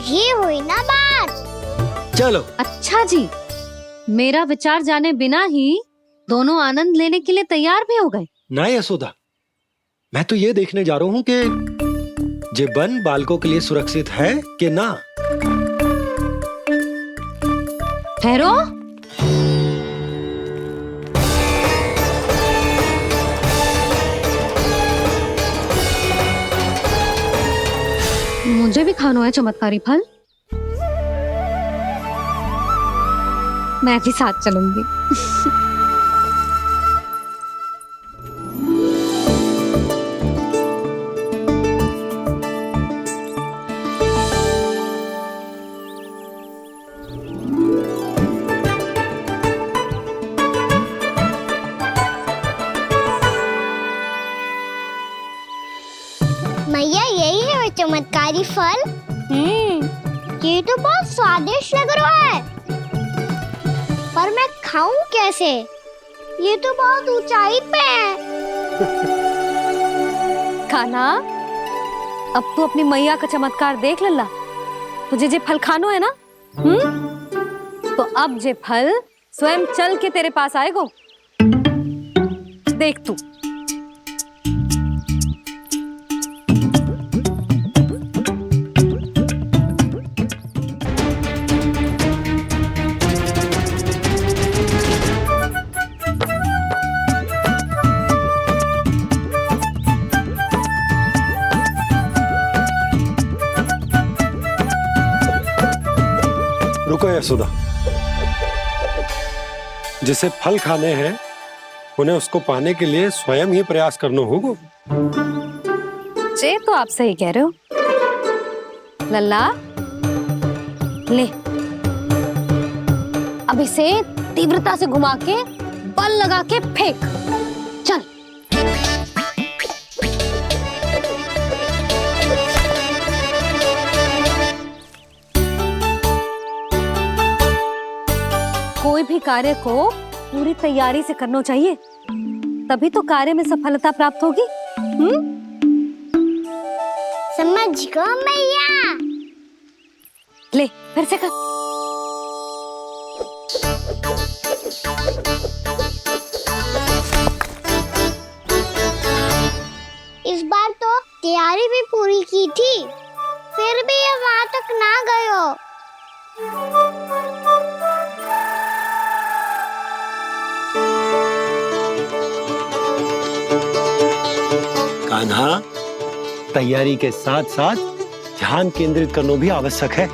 ये हुई ना बात। चलो। अच्छा जी, मेरा विचार जाने बिना ही दोनों आनंद लेने के लिए तैयार भी हो गए। ना यशोदा, मैं तो ये देखने जा रहा हूँ कि जे वन बालकों के लिए सुरक्षित है कि ना। ठहरो। मुझे भी खाना है चमत्कारी फल। मैं भी साथ चलूंगी। मैया यही है वो चमत्कारी फल। ये तो बहुत स्वादिष्ट लग रहा है, पर मैं खाऊं कैसे? ये तो बहुत ऊंचाई पे है। खाना, अब तू अपनी मैया का चमत्कार देख लल्ला। तुझे जे फल खानो है ना, तो अब जे फल स्वयं चल के तेरे पास आएगो। देख तू। रुको यशोदा, जिसे फल खाने हैं उन्हें उसको पाने के लिए स्वयं ही प्रयास करना होगा। जे तो आप सही कह रहे हो लल्ला। ले, अब इसे तीव्रता से घुमा के बल लगा के फेंक। चल। कोई भी कार्य को पूरी तैयारी से करना चाहिए, तभी तो कार्य में सफलता प्राप्त होगी। समझ गो मैया। ले, फिर से कर। इस बार तो तैयारी भी पूरी की थी, फिर भी ये वहां तक ना गए हो। कान्हा, तैयारी के साथ साथ ध्यान केंद्रित करना भी आवश्यक है,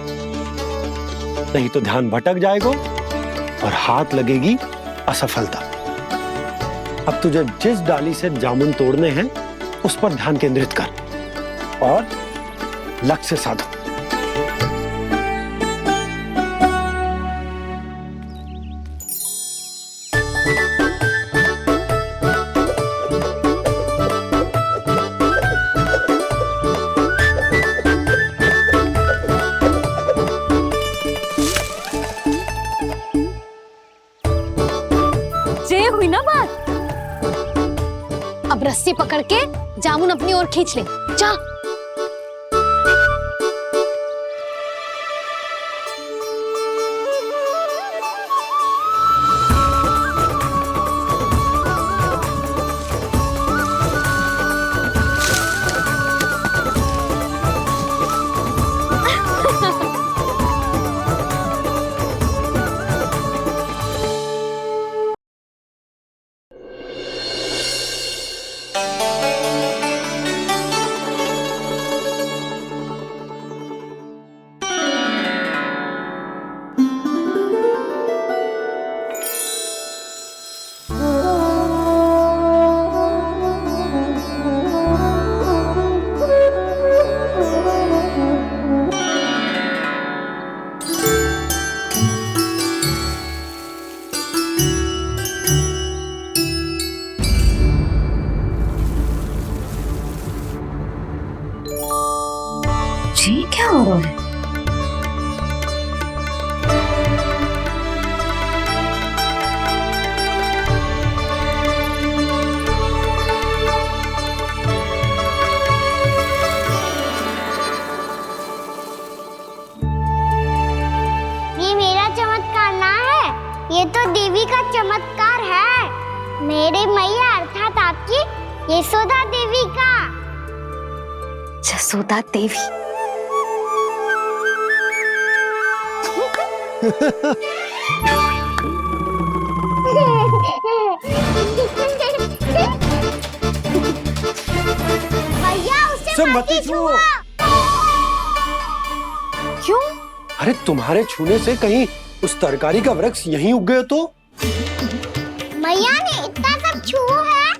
नहीं तो ध्यान भटक जाएगा और हाथ लगेगी असफलता। अब तुझे जिस डाली से जामुन तोड़ने हैं उस पर ध्यान केंद्रित कर और लक्ष्य साधो। ये हुई ना बात। अब रस्सी पकड़ के जामुन अपनी ओर खींच ले। जा। जी क्या हो रहा है? ये मेरा चमत्कार ना है, ये तो देवी का चमत्कार है। मेरे मैया अर्थात आपकी यशोदा देवी का। जसोदा देवी। भैया उसे मत छुओ। क्यों? अरे तुम्हारे छूने से कहीं उस तरकारी का वृक्ष यहीं उग गए तो? मैया ने इतना सब छुआ है,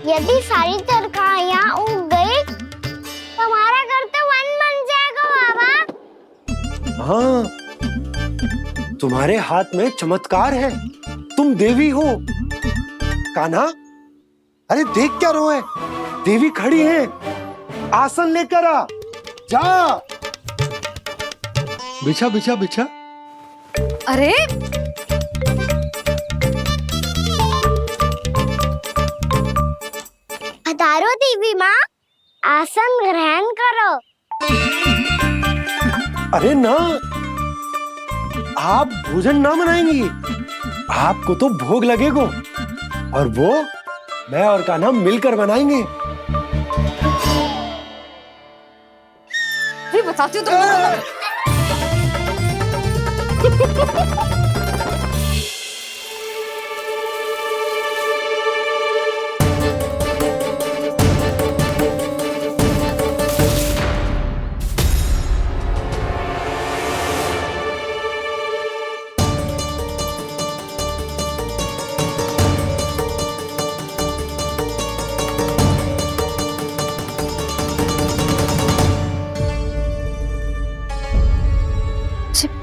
यदि सारी तरकारियां उग गई तो हमारा घर तो वन बन जाएगा बाबा। हाँ, तुम्हारे हाथ में चमत्कार है, तुम देवी हो। कान्हा, अरे देख क्या रो है, देवी खड़ी है, आसन लेकर आ, जा। बिछा बिछा बिछा। अरे पधारो देवी माँ, आसन ग्रहण करो। अरे ना, आप भोजन ना बनाएंगी, आपको तो भोग लगेगा और वो मैं और कान्हा मिलकर बनाएंगे। भी बताती हूँ तुमको।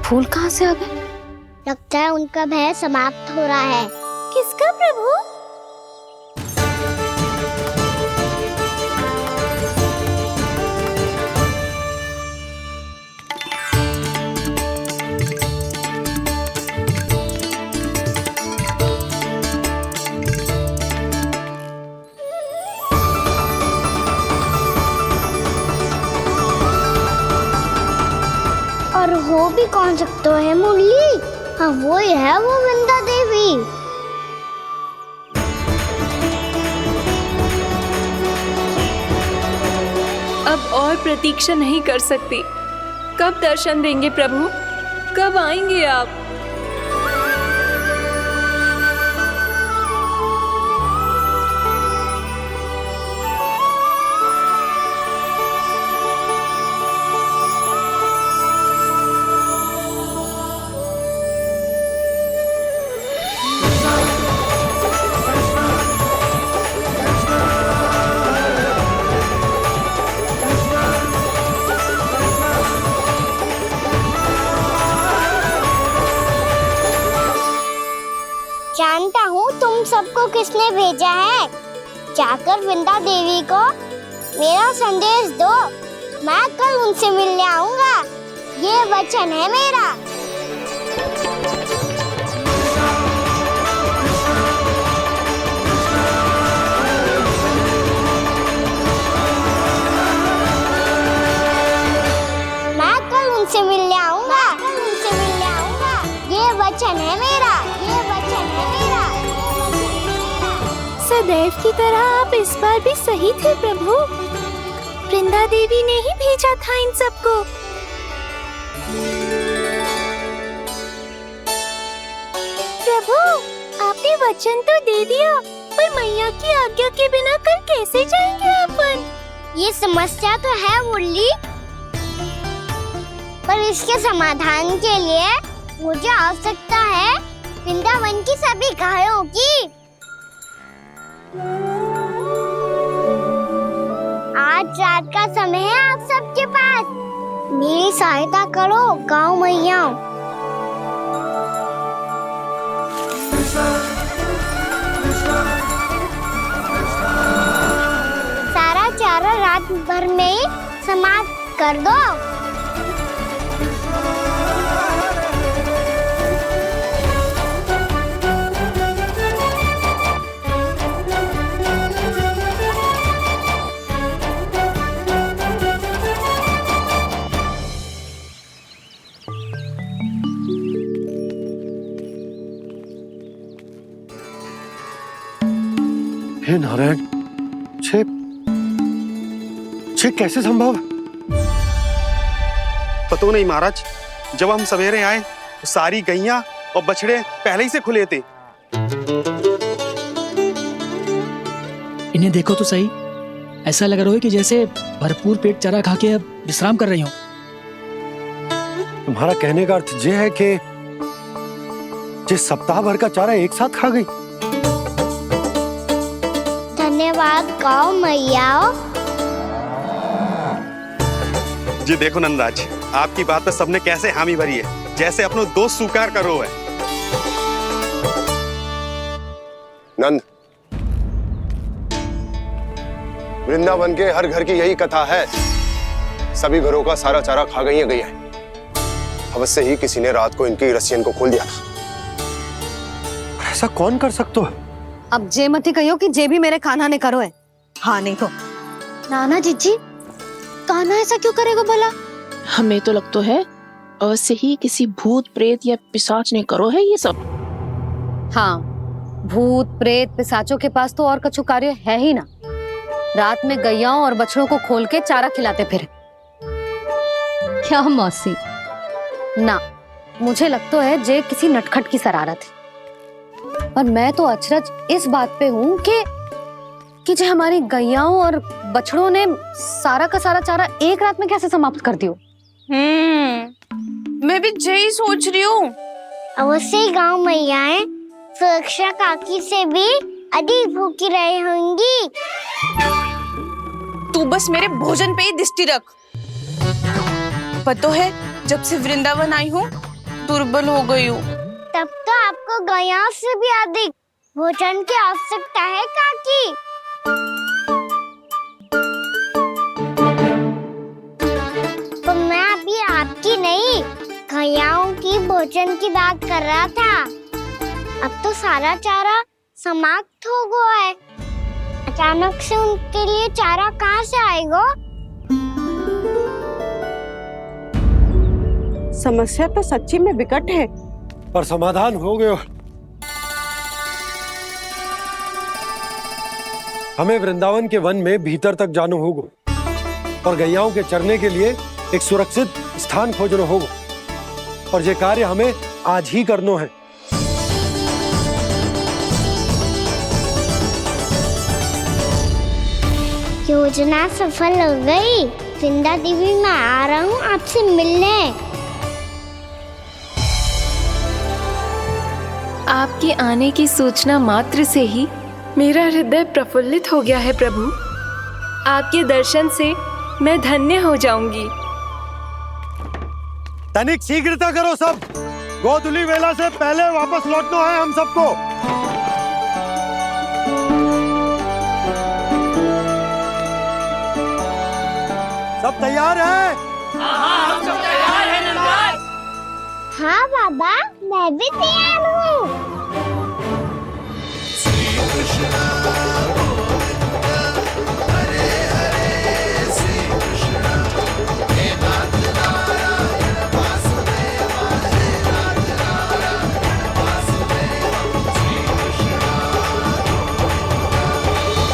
फूल कहाँ से आ गए? लगता है उनका भय समाप्त हो रहा है। किसका प्रभु? और हो भी कौन सकता है मुरली? हाँ वो ही है, वो वृंदा देवी। अब और प्रतीक्षा नहीं कर सकती। कब दर्शन देंगे प्रभु? कब आएंगे आप? जानता हूँ तुम सबको किसने भेजा है। जाकर वृंदा देवी को मेरा संदेश दो, मैं कल उनसे मिलने आऊंगा, ये वचन है मेरा। मैं कल उनसे मिलने आऊंगा, ये वचन है मेरा, ये वचन है मेरा। सदैव की तरह आप इस बार भी सही थे प्रभु। वृंदा देवी ने ही भेजा था इन सबको। प्रभु, आपने वचन तो दे दिया, पर मैया की आज्ञा के बिना कल कैसे जाएंगे अपन? ये समस्या तो है मुरली, पर इसके समाधान के लिए मुझे आवश्यकता है वृंदावन की सभी गायों की। आज रात का समय है आप सबके पास, मेरी सहायता करो गाँव मैया। सारा चारा रात भर में ही समाप्त कर दो। हे नारायण, छे कैसे संभव? पतो नहीं महाराज, जब हम सवेरे आए तो सारी गैया और बछड़े पहले ही से खुले थे। इन्हें देखो तो सही, ऐसा लग रहा है कि जैसे भरपूर पेट चारा खा के अब विश्राम कर रही हो। तुम्हारा कहने का अर्थ ये है कि जिस सप्ताह भर का चारा एक साथ खा गई। धन्यवाद गाँव मैया। जी देखो नंदराज, आपकी बात पर सबने कैसे हामी भरी है, जैसे अपनो दोस्त स्वीकार करो है। नंद, वृंदावन के हर घर की यही कथा है, सभी घरों का सारा चारा खा गई है गैया। अवश्य ही किसी ने रात को इनकी रस्सियन को खोल दिया था। ऐसा कौन कर सकता है? अब जे मती कहियो कि जे भी मेरे कान्हा ने करो है। हाँ नहीं तो नाना जीजी, कान्हा ऐसा क्यों करेगा भला? हमें तो लगता है अवश्य ही किसी भूत प्रेत या पिशाच ने करो है ये सब। हाँ, भूत प्रेत पिशाचों के पास तो और कछु कार्य है ही ना। रात में गैयाओं और बछड़ों को खोल के चारा खिलाते फिर। क्या मौसी? ना, मुझे लगता है जे किसी नटखट की शरारत है। पर मैं तो अचरज इस बात पे हूँ कि जो हमारी गैयाओं और बछड़ों ने सारा का सारा चारा एक रात में कैसे समाप्त कर दियो। मैं भी यही सोच रही हूँ। अवश्य गाँव मैयाएं सुरक्षा काकी से भी अधिक भूखी रही होंगी। तू बस मेरे भोजन पे ही दृष्टि रख। पता है, जब से वृंदावन आई हूँ दुर्बल हो गई हूँ। तब तो आपको गैयाओं से भी अधिक भोजन की आवश्यकता है काकी। तो मैं अभी आपकी नहीं, गैयाओं की भोजन की बात कर रहा था। अब तो सारा चारा समाप्त हो गया है, अचानक से उनके लिए चारा कहाँ से आएगा? समस्या तो सच्ची में विकट है, पर समाधान हो गयो। हमें वृंदावन के वन में भीतर तक जाना होगा और गैयाओं के चरने के लिए एक सुरक्षित स्थान खोजना होगा, और ये कार्य हमें आज ही करना है। योजना सफल हो गई। वृंदा देवी, मैं आ रहा हूँ आपसे मिलने। आपके आने की सूचना मात्र से ही मेरा हृदय प्रफुल्लित हो गया है प्रभु। आपके दर्शन से मैं धन्य हो जाऊंगी। तनिक शीघ्रता करो सब, गोधुली वेला से पहले वापस लौटना है हम सबको। सब तैयार है? हाँ, हम सब तैयार हैं नंदराज। हाँ बाबा, मैं भी तैयार हूँ।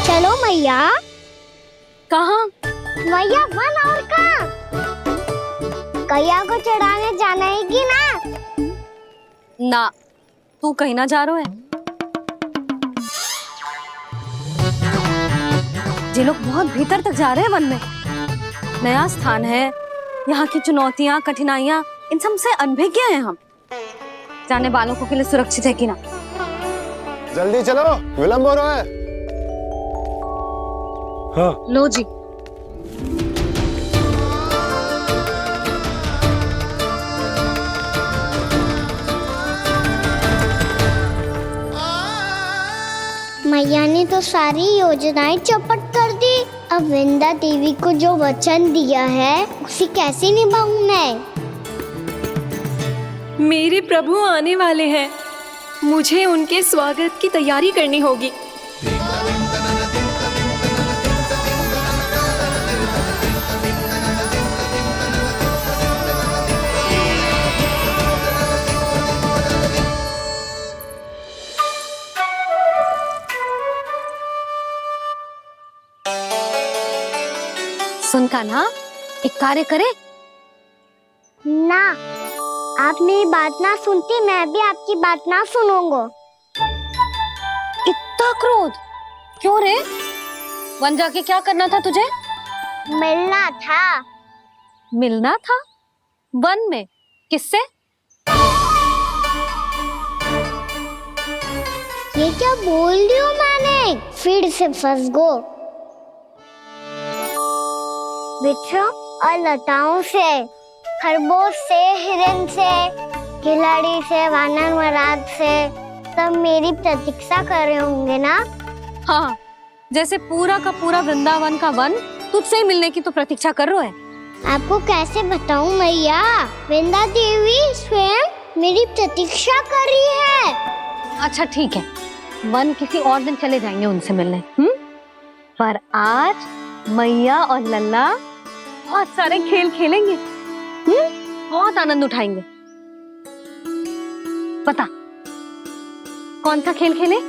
चलो मैया। कहाँ? मैया वन और कहाँ? कैया को चढ़ाने जाना है कि ना? ना, तू कहीं ना जा रहा है। ये लोग बहुत भीतर तक जा रहे हैं वन में। नया स्थान है, यहाँ की चुनौतियाँ, कठिनाइयाँ, इन सब से अनभिज्ञ हैं हम। जाने वालों के लिए सुरक्षित है कि ना? जल्दी चलो, विलंब हो रहा है। हाँ। लो जी। मैया ने तो सारी योजनाएं चौपट कर दी। अब वृंदा देवी को जो वचन दिया है उसे कैसे निभाऊं मैं? मेरे प्रभु आने वाले हैं, मुझे उनके स्वागत की तैयारी करनी होगी। सुन कान्हा, एक कार्य करे? ना, आप मेरी बात ना सुनती, मैं भी आपकी बात ना सुनूंगा। इतना क्रोध क्यों रे? वन जाके क्या करना था तुझे? मिलना था। मिलना था? वन में? किससे? ये क्या बोल रही हूँ मैंने? फिर से फंस गो। वृक्षों और लताओं से, खरगोश से, हिरन से, खिलाड़ी से, वानर महाराज से, सब मेरी प्रतीक्षा कर रहे होंगे ना? हाँ, जैसे पूरा का पूरा वृंदावन का वन तुझसे ही मिलने की तो प्रतीक्षा कर रहा है। आपको कैसे बताऊं मैया? वृंदा देवी स्वयं मेरी प्रतीक्षा कर रही है। अच्छा ठीक है, वन किसी और दिन चले जाएंगे उनसे मिलने। पर आज मैया और लल्ला बहुत सारे खेल खेलेंगे। बहुत आनंद उठाएंगे। पता कौन सा खेल खेले?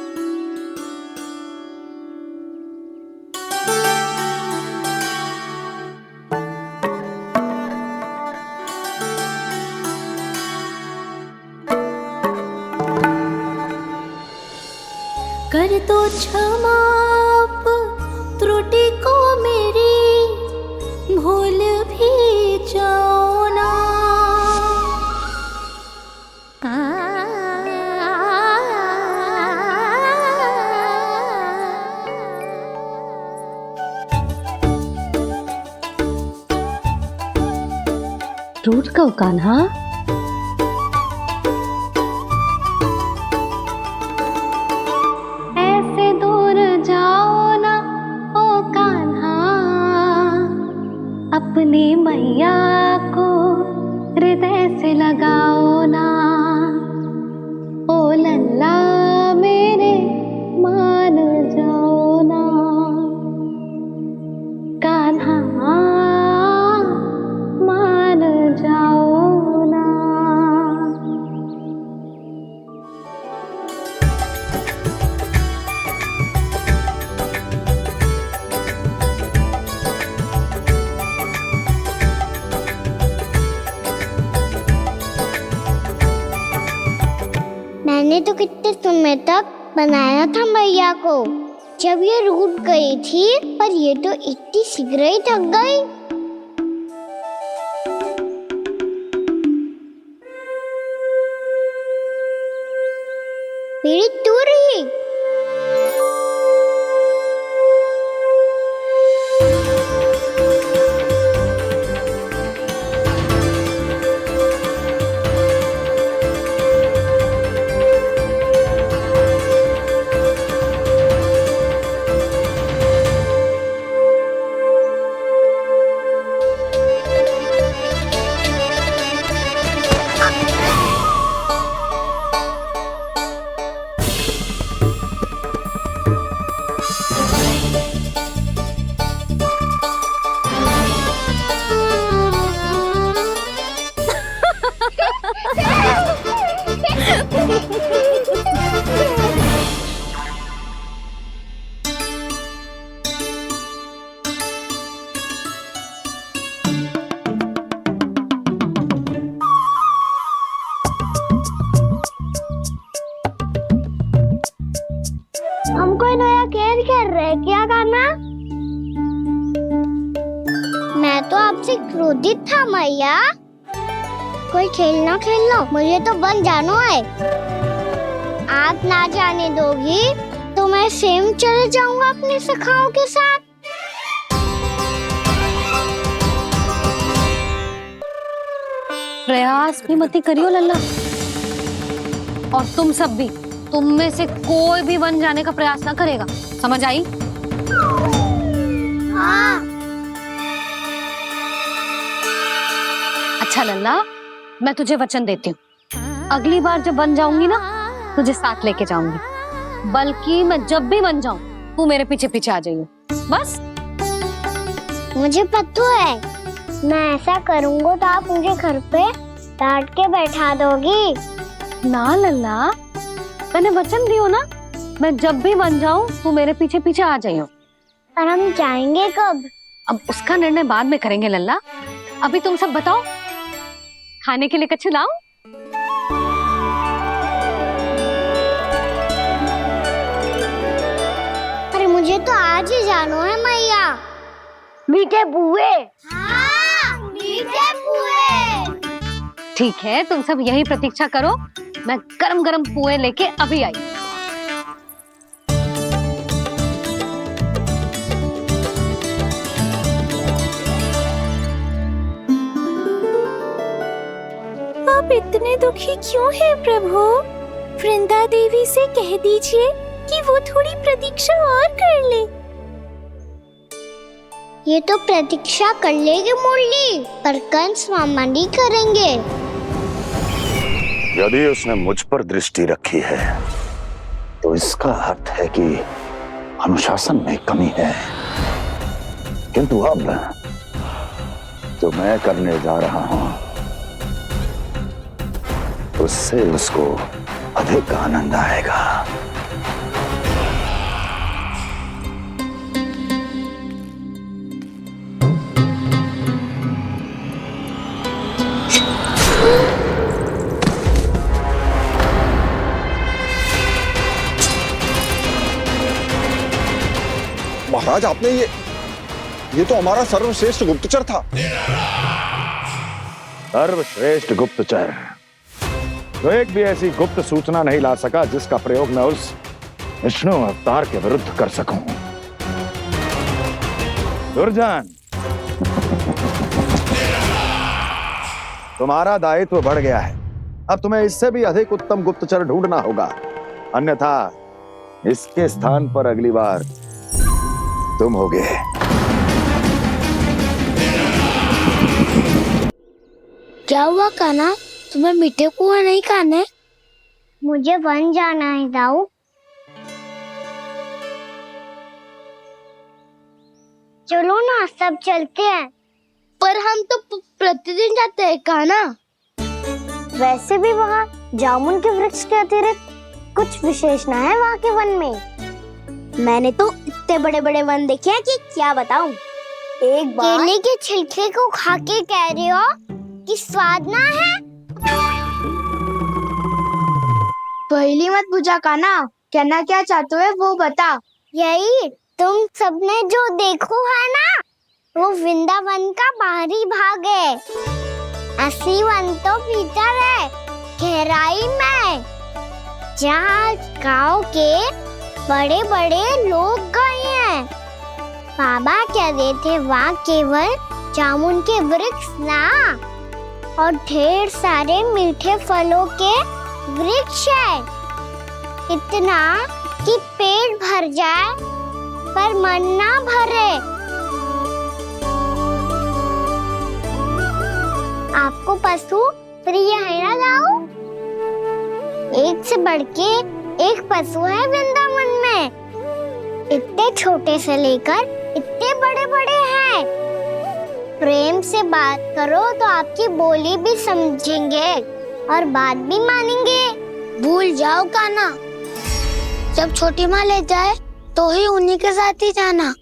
कर दो क्षमा त्रुटि को मेरी, भूल भी जाओ ना। टूट गओ कान्हा? ऐसे दूर जाओ ना ओ कान्हा, अपनी मैया को हृदय से लगाओ ना। ओ लल्ला मेरे मान जाओ ना, कान्हा मान जाओ ना। मैंने तो कितने समय तक बनाया था मैया को, जब ये रूठ गई थी, पर ये तो इतनी शीघ्र ही थक गई। मेरी दूर ही। हम कोई नया खेल खेल रहे क्या कान्हा? मैं तो आपसे क्रोधित था मैया। कोई खेलना खेल लो, मुझे तो वन जाना है। आप ना जाने दोगी तो मैं स्वयं चले जाऊंगा अपने सखाओं के साथ। प्रयास भी मत करियो लल्ला, और तुम सब भी, तुम में से कोई भी वन जाने का प्रयास ना करेगा, समझ आई? हाँ। अच्छा लल्ला, मैं तुझे वचन देती हूँ, अगली बार जब वन जाऊंगी ना तुझे साथ लेके जाऊंगी। बल्कि मैं जब भी वन जाऊं तू मेरे पीछे पीछे आ जाइयो, बस। मुझे पता है, मैं ऐसा करूंगा तो आप मुझे घर पे डांट के बैठा दोगी। ना लल्ला, मैंने वचन दियो ना, मैं जब भी वन जाऊं तू मेरे पीछे पीछे आ जाइयो। पर हम जाएंगे कब? अब उसका निर्णय बाद में करेंगे लल्ला। अभी तुम सब बताओ, खाने के लिए कुछ लाऊं? अरे मुझे तो आज ही जाना है मैया। मीठे बुए। हाँ, मीठे बुए। ठीक है, तुम सब यही प्रतीक्षा करो, मैं गरम गरम पुए लेके अभी आई। आप इतने दुखी क्यों हैं प्रभु? वृंदा देवी से कह दीजिए कि वो थोड़ी प्रतीक्षा और कर ले। ये तो प्रतीक्षा कर लेगी मुरली, पर कंस मामा नहीं करेंगे। यदि उसने मुझ पर दृष्टि रखी है तो इसका अर्थ है कि अनुशासन में कमी है। किंतु अब जो मैं करने जा रहा हूं उससे उसको अधिक आनंद आएगा। महाराज, आपने ये तो हमारा सर्वश्रेष्ठ गुप्तचर था। सर्वश्रेष्ठ गुप्तचर, तो एक भी ऐसी गुप्त सूचना नहीं ला सका जिसका प्रयोग मैं उस विष्णु अवतार के विरुद्ध कर सकूं। दुर्जन, तुम्हारा दायित्व बढ़ गया है। अब तुम्हें इससे भी अधिक उत्तम गुप्तचर ढूंढना होगा, अन्यथा इसके स्थान पर अगली बार तुम होगे। क्या हुआ कान्हा, तुम्हें मीठे कुआं नहीं खाने? मुझे वन जाना है दाऊ। चलो ना, सब चलते हैं। पर हम तो प्रतिदिन जाते हैं कान्हा। वैसे भी वहाँ जामुन के वृक्ष के अतिरिक्त कुछ विशेष ना है वहाँ के वन में। मैंने तो इतने बड़े बड़े वन देखे हैं कि क्या बताऊं। एक बार केले के छिलके को खा के कह रहे हो कि स्वाद ना है? पहली मत पूछा कान्हा, कहना क्या चाहते हो वो बता। यही तुम सबने जो देखो है ना, वो वृंदावन का बाहरी भाग है। असली वन तो भीतर है, गहराई में, जहाँ गाँव के बड़े बड़े लोग गए हैं। बाबा कह रहे थे वहाँ केवल जामुन के वृक्ष ना, और ढेर सारे मीठे फलों के वृक्ष है। इतना कि पेट भर जाए पर मन ना भरे। आपको पशु प्रिय है ना दाऊ? एक से बढ़ के एक पशु है वृंदावन में। इतने छोटे से लेकर इतने बड़े बड़े हैं। प्रेम से बात करो तो आपकी बोली भी समझेंगे और बात भी मानेंगे। भूल जाओ कान्हा, जब छोटी माँ ले जाए तो ही उन्हीं के साथ ही जाना।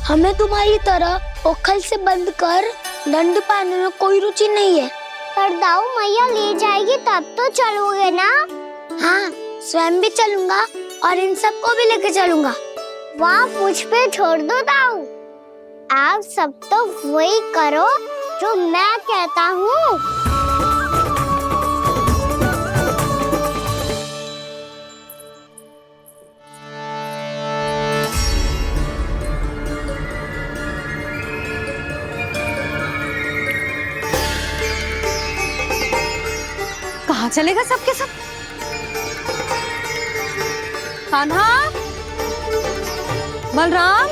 हमें तुम्हारी तरह ओखल से बंद कर दंड पाने में कोई रुचि नहीं है। पर दाऊ मैया ले जाएगी तब तो चलोगे ना? हाँ, स्वयं भी चलूंगा और इन सबको भी लेके चलूंगा। वहाँ मुझ पे छोड़ दो ताऊ। आप सब तो वही करो जो मैं कहता हूँ। कहाँ चलेगा सबके सब? कान्हा, बलराम,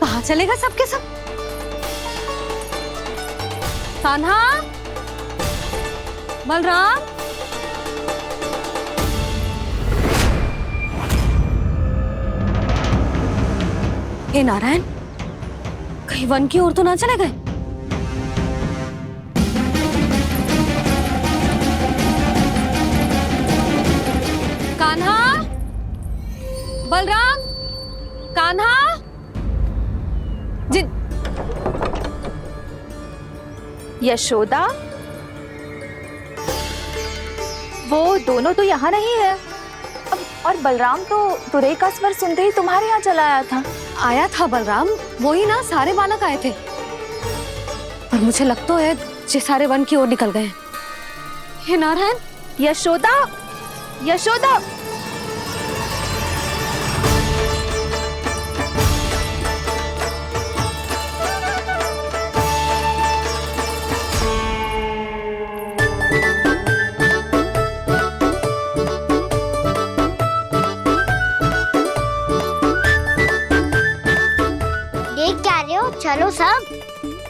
कहाँ चलेगा सबके सब? कान्हा, बलराम, हे नारायण, कहीं वन की ओर तो ना चले गए? कान्हा, बलराम, कान्हा, यशोदा, वो दोनों तो यहाँ नहीं है। अब और बलराम तो तुरई का स्वर सुनते ही तुम्हारे यहाँ चला आया था। आया था बलराम, वही ना सारे बालक आए थे। पर मुझे लगता है ये सारे वन की ओर निकल गए। हे नारायण, यशोदा, यशोदा, चलो सब,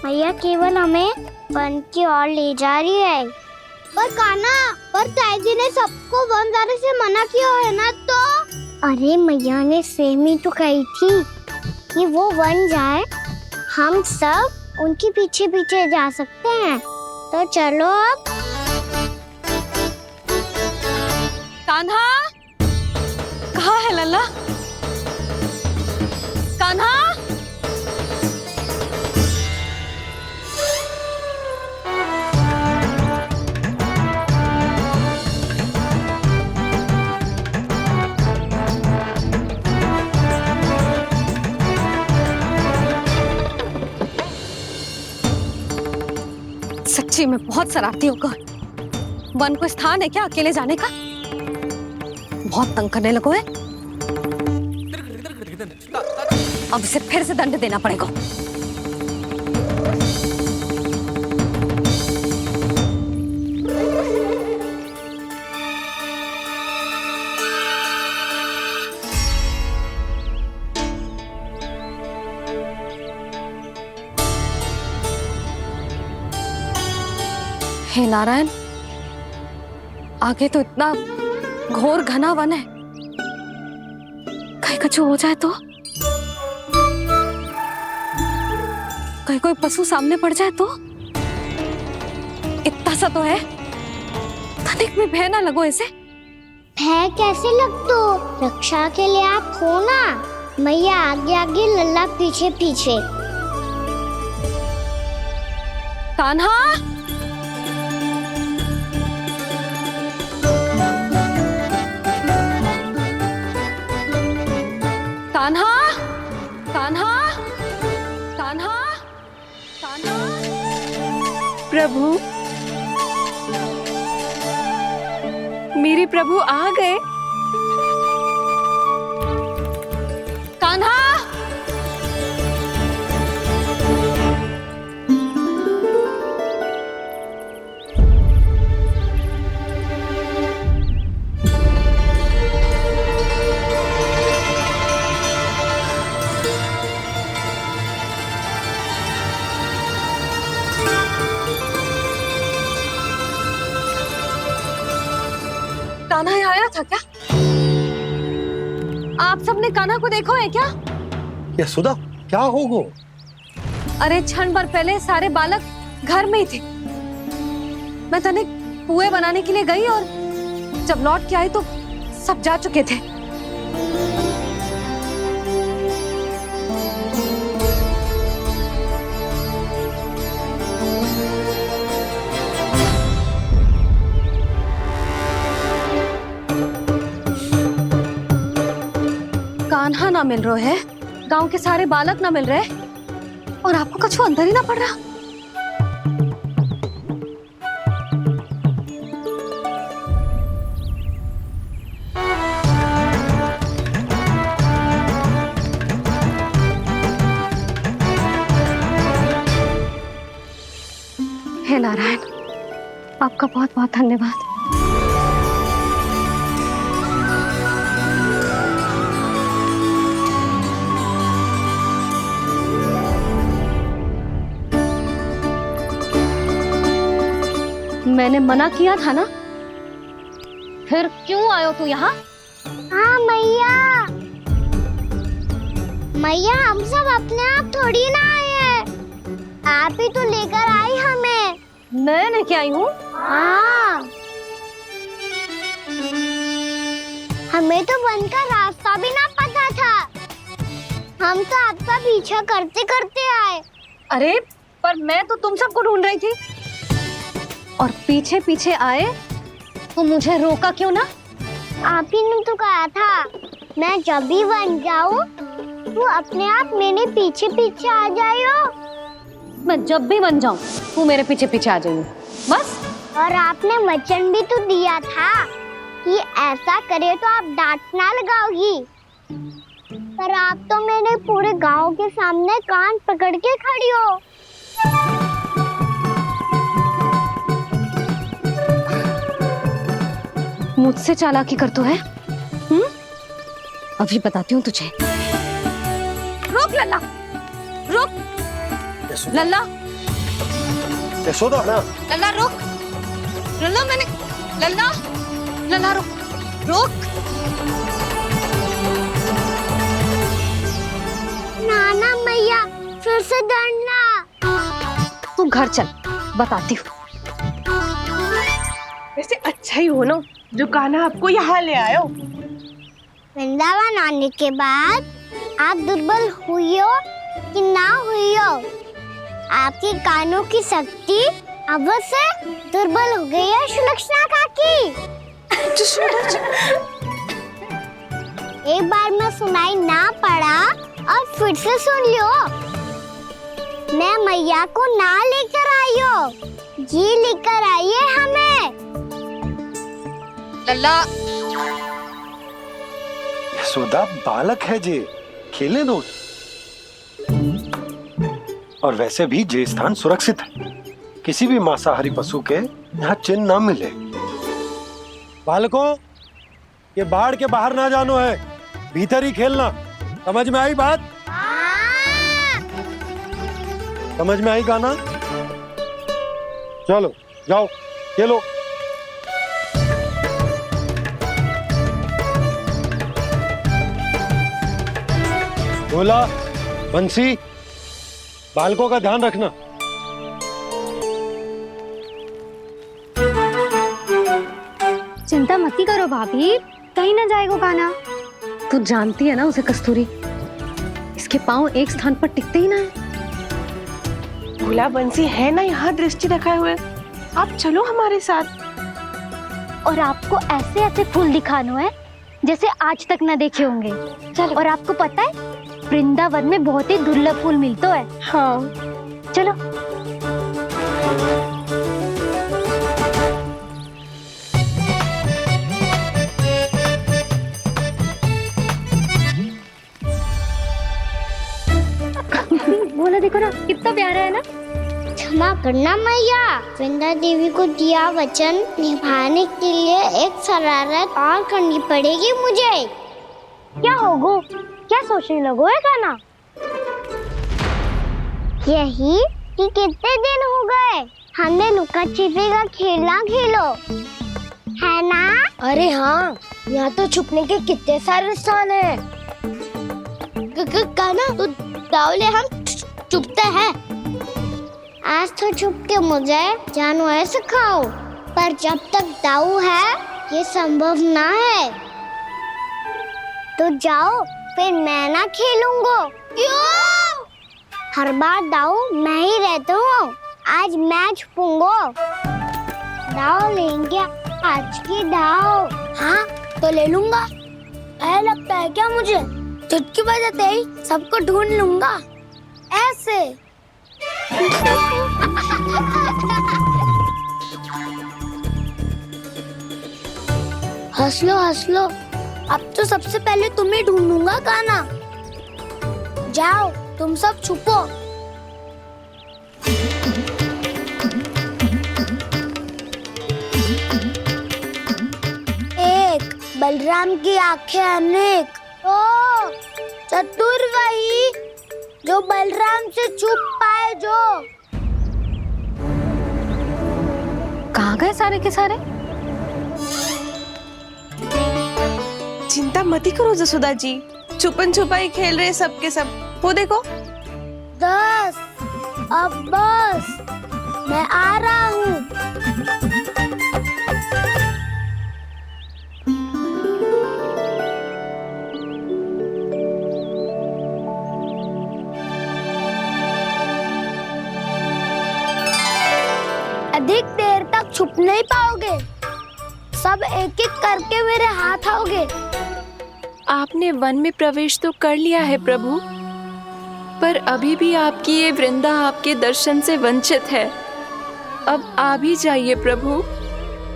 मैया केवल हमें वन की ओर ले जा रही है। पर कान्हा, पर ताईजी ने सबको वन जाने से मना किया है ना तो? अरे मैया ने सेम ही तो कही थी कि वो वन जाए, हम सब उनके पीछे पीछे जा सकते हैं। तो चलो अब। कान्हा, कहाँ है लल्ला? कान्हा, सच्ची में बहुत शरारती होकर वन को स्थान है क्या अकेले जाने का? बहुत तंग करने लगो है। अब इसे फिर से दंड देना पड़ेगा। हे नारायण, आगे तो इतना घोर घना वन है, कहीं कुछ हो जाए तो? कहीं कोई पशु सामने पड़ जाए तो? इतना सा तो है, तनिक भी भय ना लगो ऐसे। भय कैसे लग तो? रक्षा के लिए आप हो ना। मैया आगे आगे, लल्ला पीछे पीछे। कान्हा, कान्हा, कान्हा, कान्हा, कान्हा। प्रभु, मेरे प्रभु आ गए। कान्हा, कान्हा आया था क्या? आप सबने कान्हा को देखो है क्या? यशोदा, क्या हो गो? अरे क्षण भर पहले सारे बालक घर में ही थे। मैं तनिक पुए बनाने के लिए गई और जब लौट के आई तो सब जा चुके थे। कान्हा ना मिल रहे है, गांव के सारे बालक ना मिल रहे और आपको कछु अंदर ही ना पड़ रहा। हे नारायण, आपका बहुत बहुत धन्यवाद। मैंने मना किया था ना, फिर क्यों आयो तू यहाँ? हाँ मैया, मैया हम सब अपने आप थोड़ी ना आए हैं, आप ही तो लेकर आई हमें। मैं लेके आई हूँ? हाँ, हमें तो वन का रास्ता भी ना पता था, हम तो आपका पीछा करते करते आए। अरे पर मैं तो तुम सबको ढूंढ रही थी और पीछे पीछे आए तो मुझे रोका क्यों ना? आप ही ने तो कहा था मैं जब भी बन जाऊं तू अपने आप मेरे पीछे पीछे आ जाइयो। मैं जब भी बन जाऊं तू मेरे पीछे पीछे आ जाइयो बस। और आपने वचन भी तो दिया था कि ऐसा करे तो आप डांट ना लगाओगी, पर आप तो मेरे पूरे गांव के सामने कान पकड़ के खड़ी हो। मुझसे चालाकी कर तो है? अभी बताती हूँ तुझे। रुक लल्ला, रुक लल्ला, यशोदा ना, लल्ला रुक, लल्ला मैंने, लल्ला, लल्ला रुक, रुक। नाना मैया फिर से डरना। तू घर चल, बताती हूँ। वैसे अच्छा ही हो ना जो कान्हा आपको यहाँ ले आयो। वृंदावन आने के बाद आप दुर्बल हुई हो कि ना हुई हो, आपके कानों की शक्ति अब से दुर्बल हो गई है सुलक्षणा काकी। एक बार में सुनाई ना पड़ा और फिर से सुन लो। मैं मैया को ना लेकर आई हो, जी लेकर आइए हमें। लल्ला, यशोदा बालक है जे, खेले दो। और वैसे भी जे स्थान सुरक्षित है, किसी भी मांसाहारी पशु के यहाँ चिन्ह ना मिले। बालकों, ये बाढ़ के बाहर ना जानो है, भीतर ही खेलना। समझ में आई बात? समझ में आई गाना? चलो जाओ खेलो। भोला, बंसी, बालकों का ध्यान रखना। चिंता मत करो भाभी, कहीं ना जाएगा कान्हा। तू जानती है ना उसे कस्तूरी, इसके पांव एक स्थान पर टिकते ही ना है। भोला बंसी है ना यहाँ दृष्टि रखाए हुए, आप चलो हमारे साथ। और आपको ऐसे ऐसे फूल दिखाना है जैसे आज तक न देखे होंगे। चलो। और आपको पता है वृंदावन में बहुत ही दुर्लभ फूल मिलते हैं। हाँ चलो। बोला देखो ना कितना प्यारा है ना। क्षमा करना मैया, वृंदा देवी को दिया वचन निभाने के लिए एक शरारत और करनी पड़ेगी मुझे। क्या होगो? क्या सोचने लगो है कान्हा? यही कि कितने दिन हो गए हमने लुका छिपी का खेलना खेलो, है ना? अरे हाँ, यहाँ तो छुपने के कितने सारे स्थान है। कान्हा तो दावले हम छुपते हैं। आज तो छुप के मुझे जानवर सिखाओ, पर जब तक दाऊ है ये संभव ना है। तो जाओ, फिर मैं ना खेलूंगा। क्यों? हर बार दाऊ मैं ही रहता हूँ, आज मैं छुपूंगा। दाऊ लेंगे आज की दाऊ। हाँ तो ले लूंगा। ऐसा लगता है क्या मुझे? चुटकी बजाते ही सबको ढूंढ लूंगा ऐसे। हंस लो, अब तो सबसे पहले तुम्हें ढूंढूंगा काना। जाओ तुम सब छुपो। एक, बलराम की आंखें अनेक। ओ चतुर वही जो बलराम से छुप पाए। जो कहाँ गए सारे के सारे? चिंता मत करो जसोदा जी, छुपन छुपाई खेल रहे सब के सब। वो देखो 10, अब बस, मैं आ रहा हूँ। अधिक देर तक छुप नहीं पाओगे, सब एक एक करके मेरे हाथ आओगे। आपने वन में प्रवेश तो कर लिया है प्रभु, पर अभी भी आपकी ये वृंदा आपके दर्शन से वंचित है। अब आ भी जाइए प्रभु।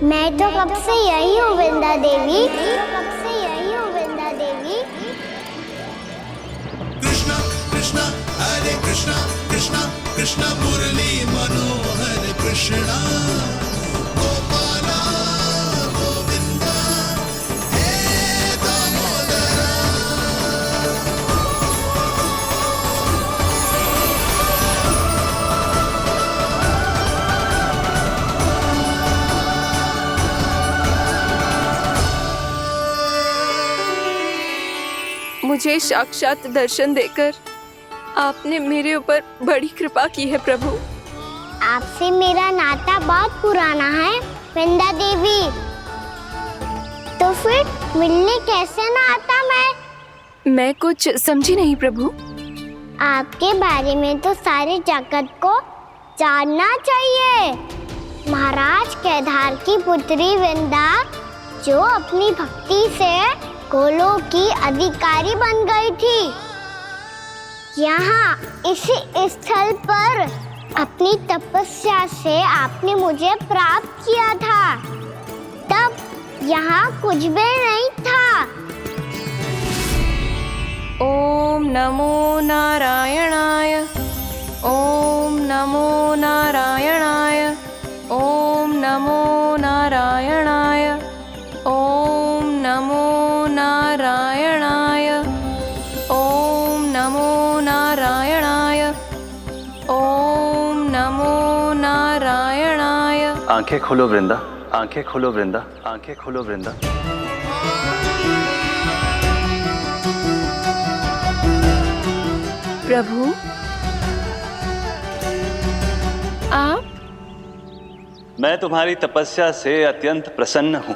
मैं तो कब से यही हूँ वृंदा देवी, कब से यही हूँ वृंदा देवी। कृष्णा कृष्णा हरे कृष्णा, कृष्णा कृष्णा मुरली मनोहर कृष्णा, गोपाला गोविंदा हे दामोदरा। मुझे साक्षात दर्शन देकर आपने मेरे ऊपर बड़ी कृपा की है प्रभु। आपसे मेरा नाता बहुत पुराना है वृंदा देवी, तो फिर मिलने कैसे ना आता मैं कुछ समझी नहीं प्रभु। आपके बारे में तो सारे जगत को जानना चाहिए। महाराज केदार की पुत्री वृंदा, जो अपनी भक्ति से गोलों की अधिकारी बन गई थी, यहाँ इसी स्थल पर अपनी तपस्या से आपने मुझे प्राप्त किया था। तब यहाँ कुछ भी नहीं था। ओम नमो नारायणाय, ओम नमो नारायणाय, ओम नमो नारायणाय, ओम नमो नारायणाय, ओम नमो नारायणाय, ओम नमो नारायणाय। आंखें खोलो वृंदा, आंखें खोलो वृंदा, आंखें खोलो वृंदा। प्रभु आप? मैं तुम्हारी तपस्या से अत्यंत प्रसन्न हूं।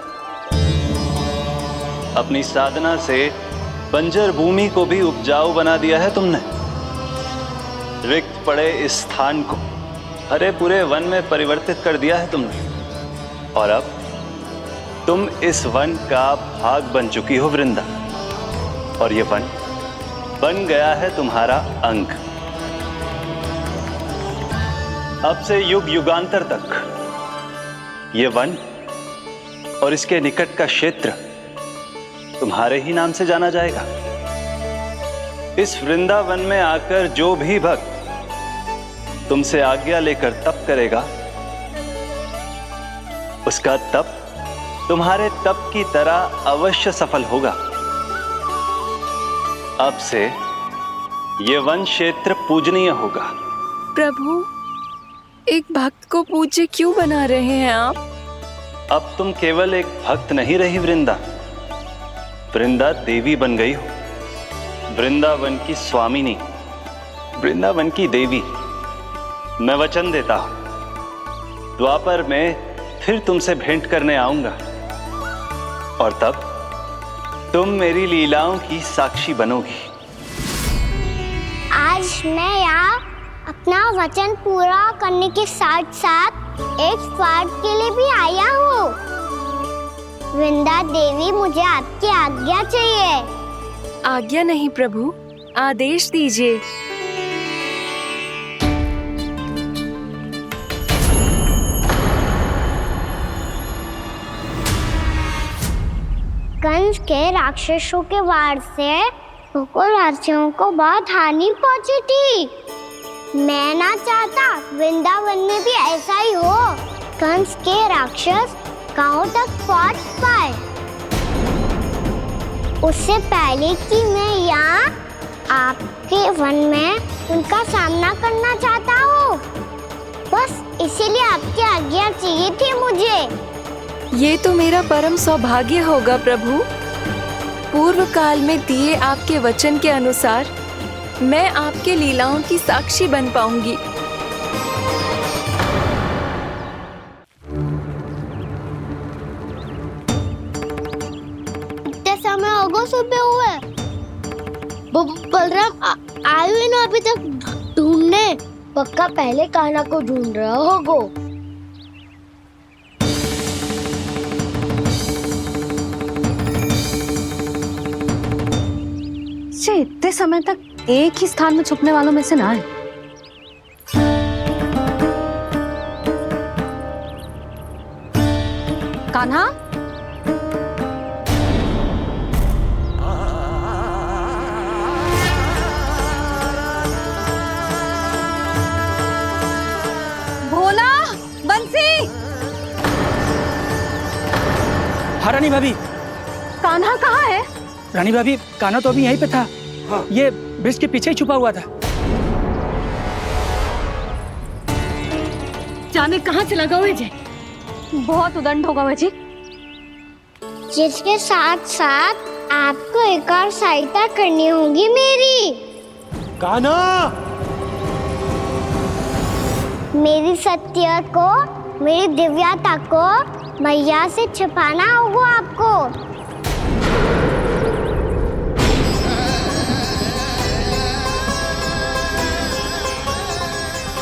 अपनी साधना से बंजर भूमि को भी उपजाऊ बना दिया है तुमने। रिक्त पड़े इस स्थान को हरे पूरे वन में परिवर्तित कर दिया है तुमने, और अब तुम इस वन का भाग बन चुकी हो वृंदा, और ये वन बन गया है तुम्हारा अंग। अब से युग युगांतर तक ये वन और इसके निकट का क्षेत्र तुम्हारे ही नाम से जाना जाएगा। इस वृंदावन में आकर जो भी भक्त तुमसे आज्ञा लेकर तप करेगा, उसका तप तुम्हारे तप की तरह अवश्य सफल होगा। अब से ये वन क्षेत्र पूजनीय होगा। प्रभु, एक भक्त को पूज्य क्यों बना रहे हैं आप? अब तुम केवल एक भक्त नहीं रही वृंदा, वृंदा देवी बन गई हो। वृंदावन की स्वामिनी, वृंदावन की देवी। मैं वचन देता हूं, द्वापर में फिर तुमसे भेंट करने आऊंगा और तब तुम मेरी लीलाओं की साक्षी बनोगी। आज मैं यहाँ अपना वचन पूरा करने के साथ साथ एक स्वार्थ के लिए भी आया हूँ। वृंदा देवी, मुझे आपकी आज्ञा चाहिए। आज्ञा नहीं प्रभु, आदेश दीजिए। कंस के राक्षसों के वार से गोकुलवासियों को बहुत हानि पहुंची थी। मैं ना चाहता वृंदावन में भी ऐसा ही हो। कंस के राक्षस गांव तक पहुंच पाए, उससे पहले कि मैं यहाँ आपके वन में उनका सामना करना चाहता हूँ। बस इसीलिए आपकी आज्ञा चाहिए थी मुझे। ये तो मेरा परम सौभाग्य होगा प्रभु। पूर्व काल में दिए आपके वचन के अनुसार मैं आपके लीलाओं की साक्षी बन पाऊंगी। इतने समय होगा सुबह हुए, बलराम आए हुए ना अभी तक ढूंढने। पक्का पहले कान्हा को ढूंढ रहा होगा। इतने समय तक एक ही स्थान में छुपने वालों में से ना है। कान्हा, भोला, बंसी। हाँ रानी भाभी। कान्हा कहाँ है? रानी भाभी, कान्हा तो अभी यहीं पे था। हाँ। ये ब्रिज के पीछे ही छुपा हुआ था। जाने कहाँ चला गया जी? बहुत उदंड होगा वह जी। जिसके साथ साथ आपको एक और सहायता करनी होगी मेरी। कान्हा, मेरी सत्य को, मेरी दिव्यता को मैया से छिपाना होगा आपको।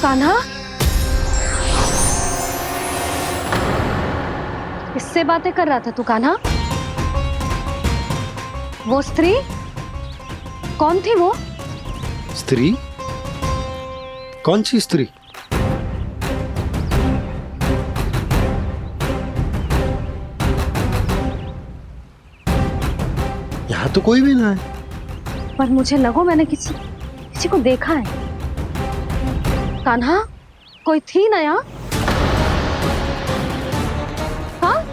कान्हा, किससे बातें कर रहा था तू कान्हा? वो स्त्री कौन थी? वो स्त्री? कौन सी स्त्री? यहाँ तो कोई भी ना है। पर मुझे लगो मैंने किसी को देखा है। कान्हा, कोई थी ना यहाँ? हाँ?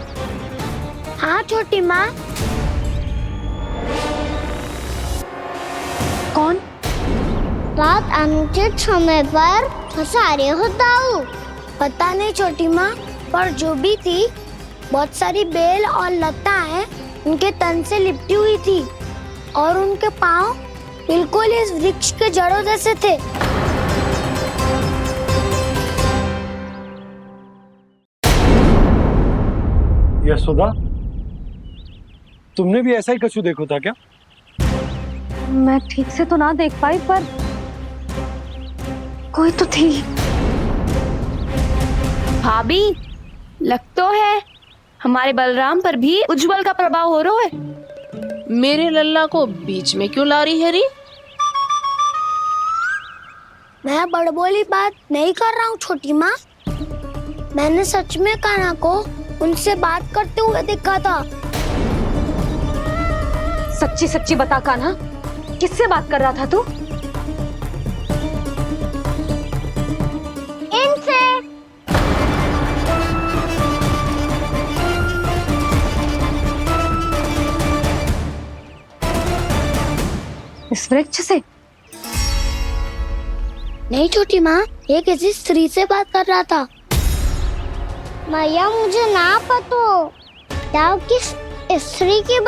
हाँ छोटी माँ। कौन? रात अनुचित समय पर फंसारे होता हूँ। पता नहीं छोटी माँ, पर जो भी थी, बहुत सारी बेल और लताएं उनके तन से लिपटी हुई थी और उनके पाँव बिल्कुल इस वृक्ष के जड़ों जैसे थे। यशोदा, तुमने भी ऐसा ही कछु देखा था क्या? मैं ठीक से तो ना देख पाई, पर कोई तो थी। भाभी, लग तो है हमारे बलराम पर भी उज्जवल का प्रभाव हो रहा है। मेरे लल्ला को बीच में क्यों ला रही है री? मैं बड़बोली बात नहीं कर रहा हूँ छोटी माँ। मैंने सच में कान्हा को उनसे बात करते हुए देखा था। सच्ची सच्ची बता कान्हा, किससे बात कर रहा था तू? इनसे। इस वृक्ष से? नहीं छोटी माँ, ये किसी स्त्री से बात कर रहा था। मैया, मुझे ना पता क्या किस स्त्री की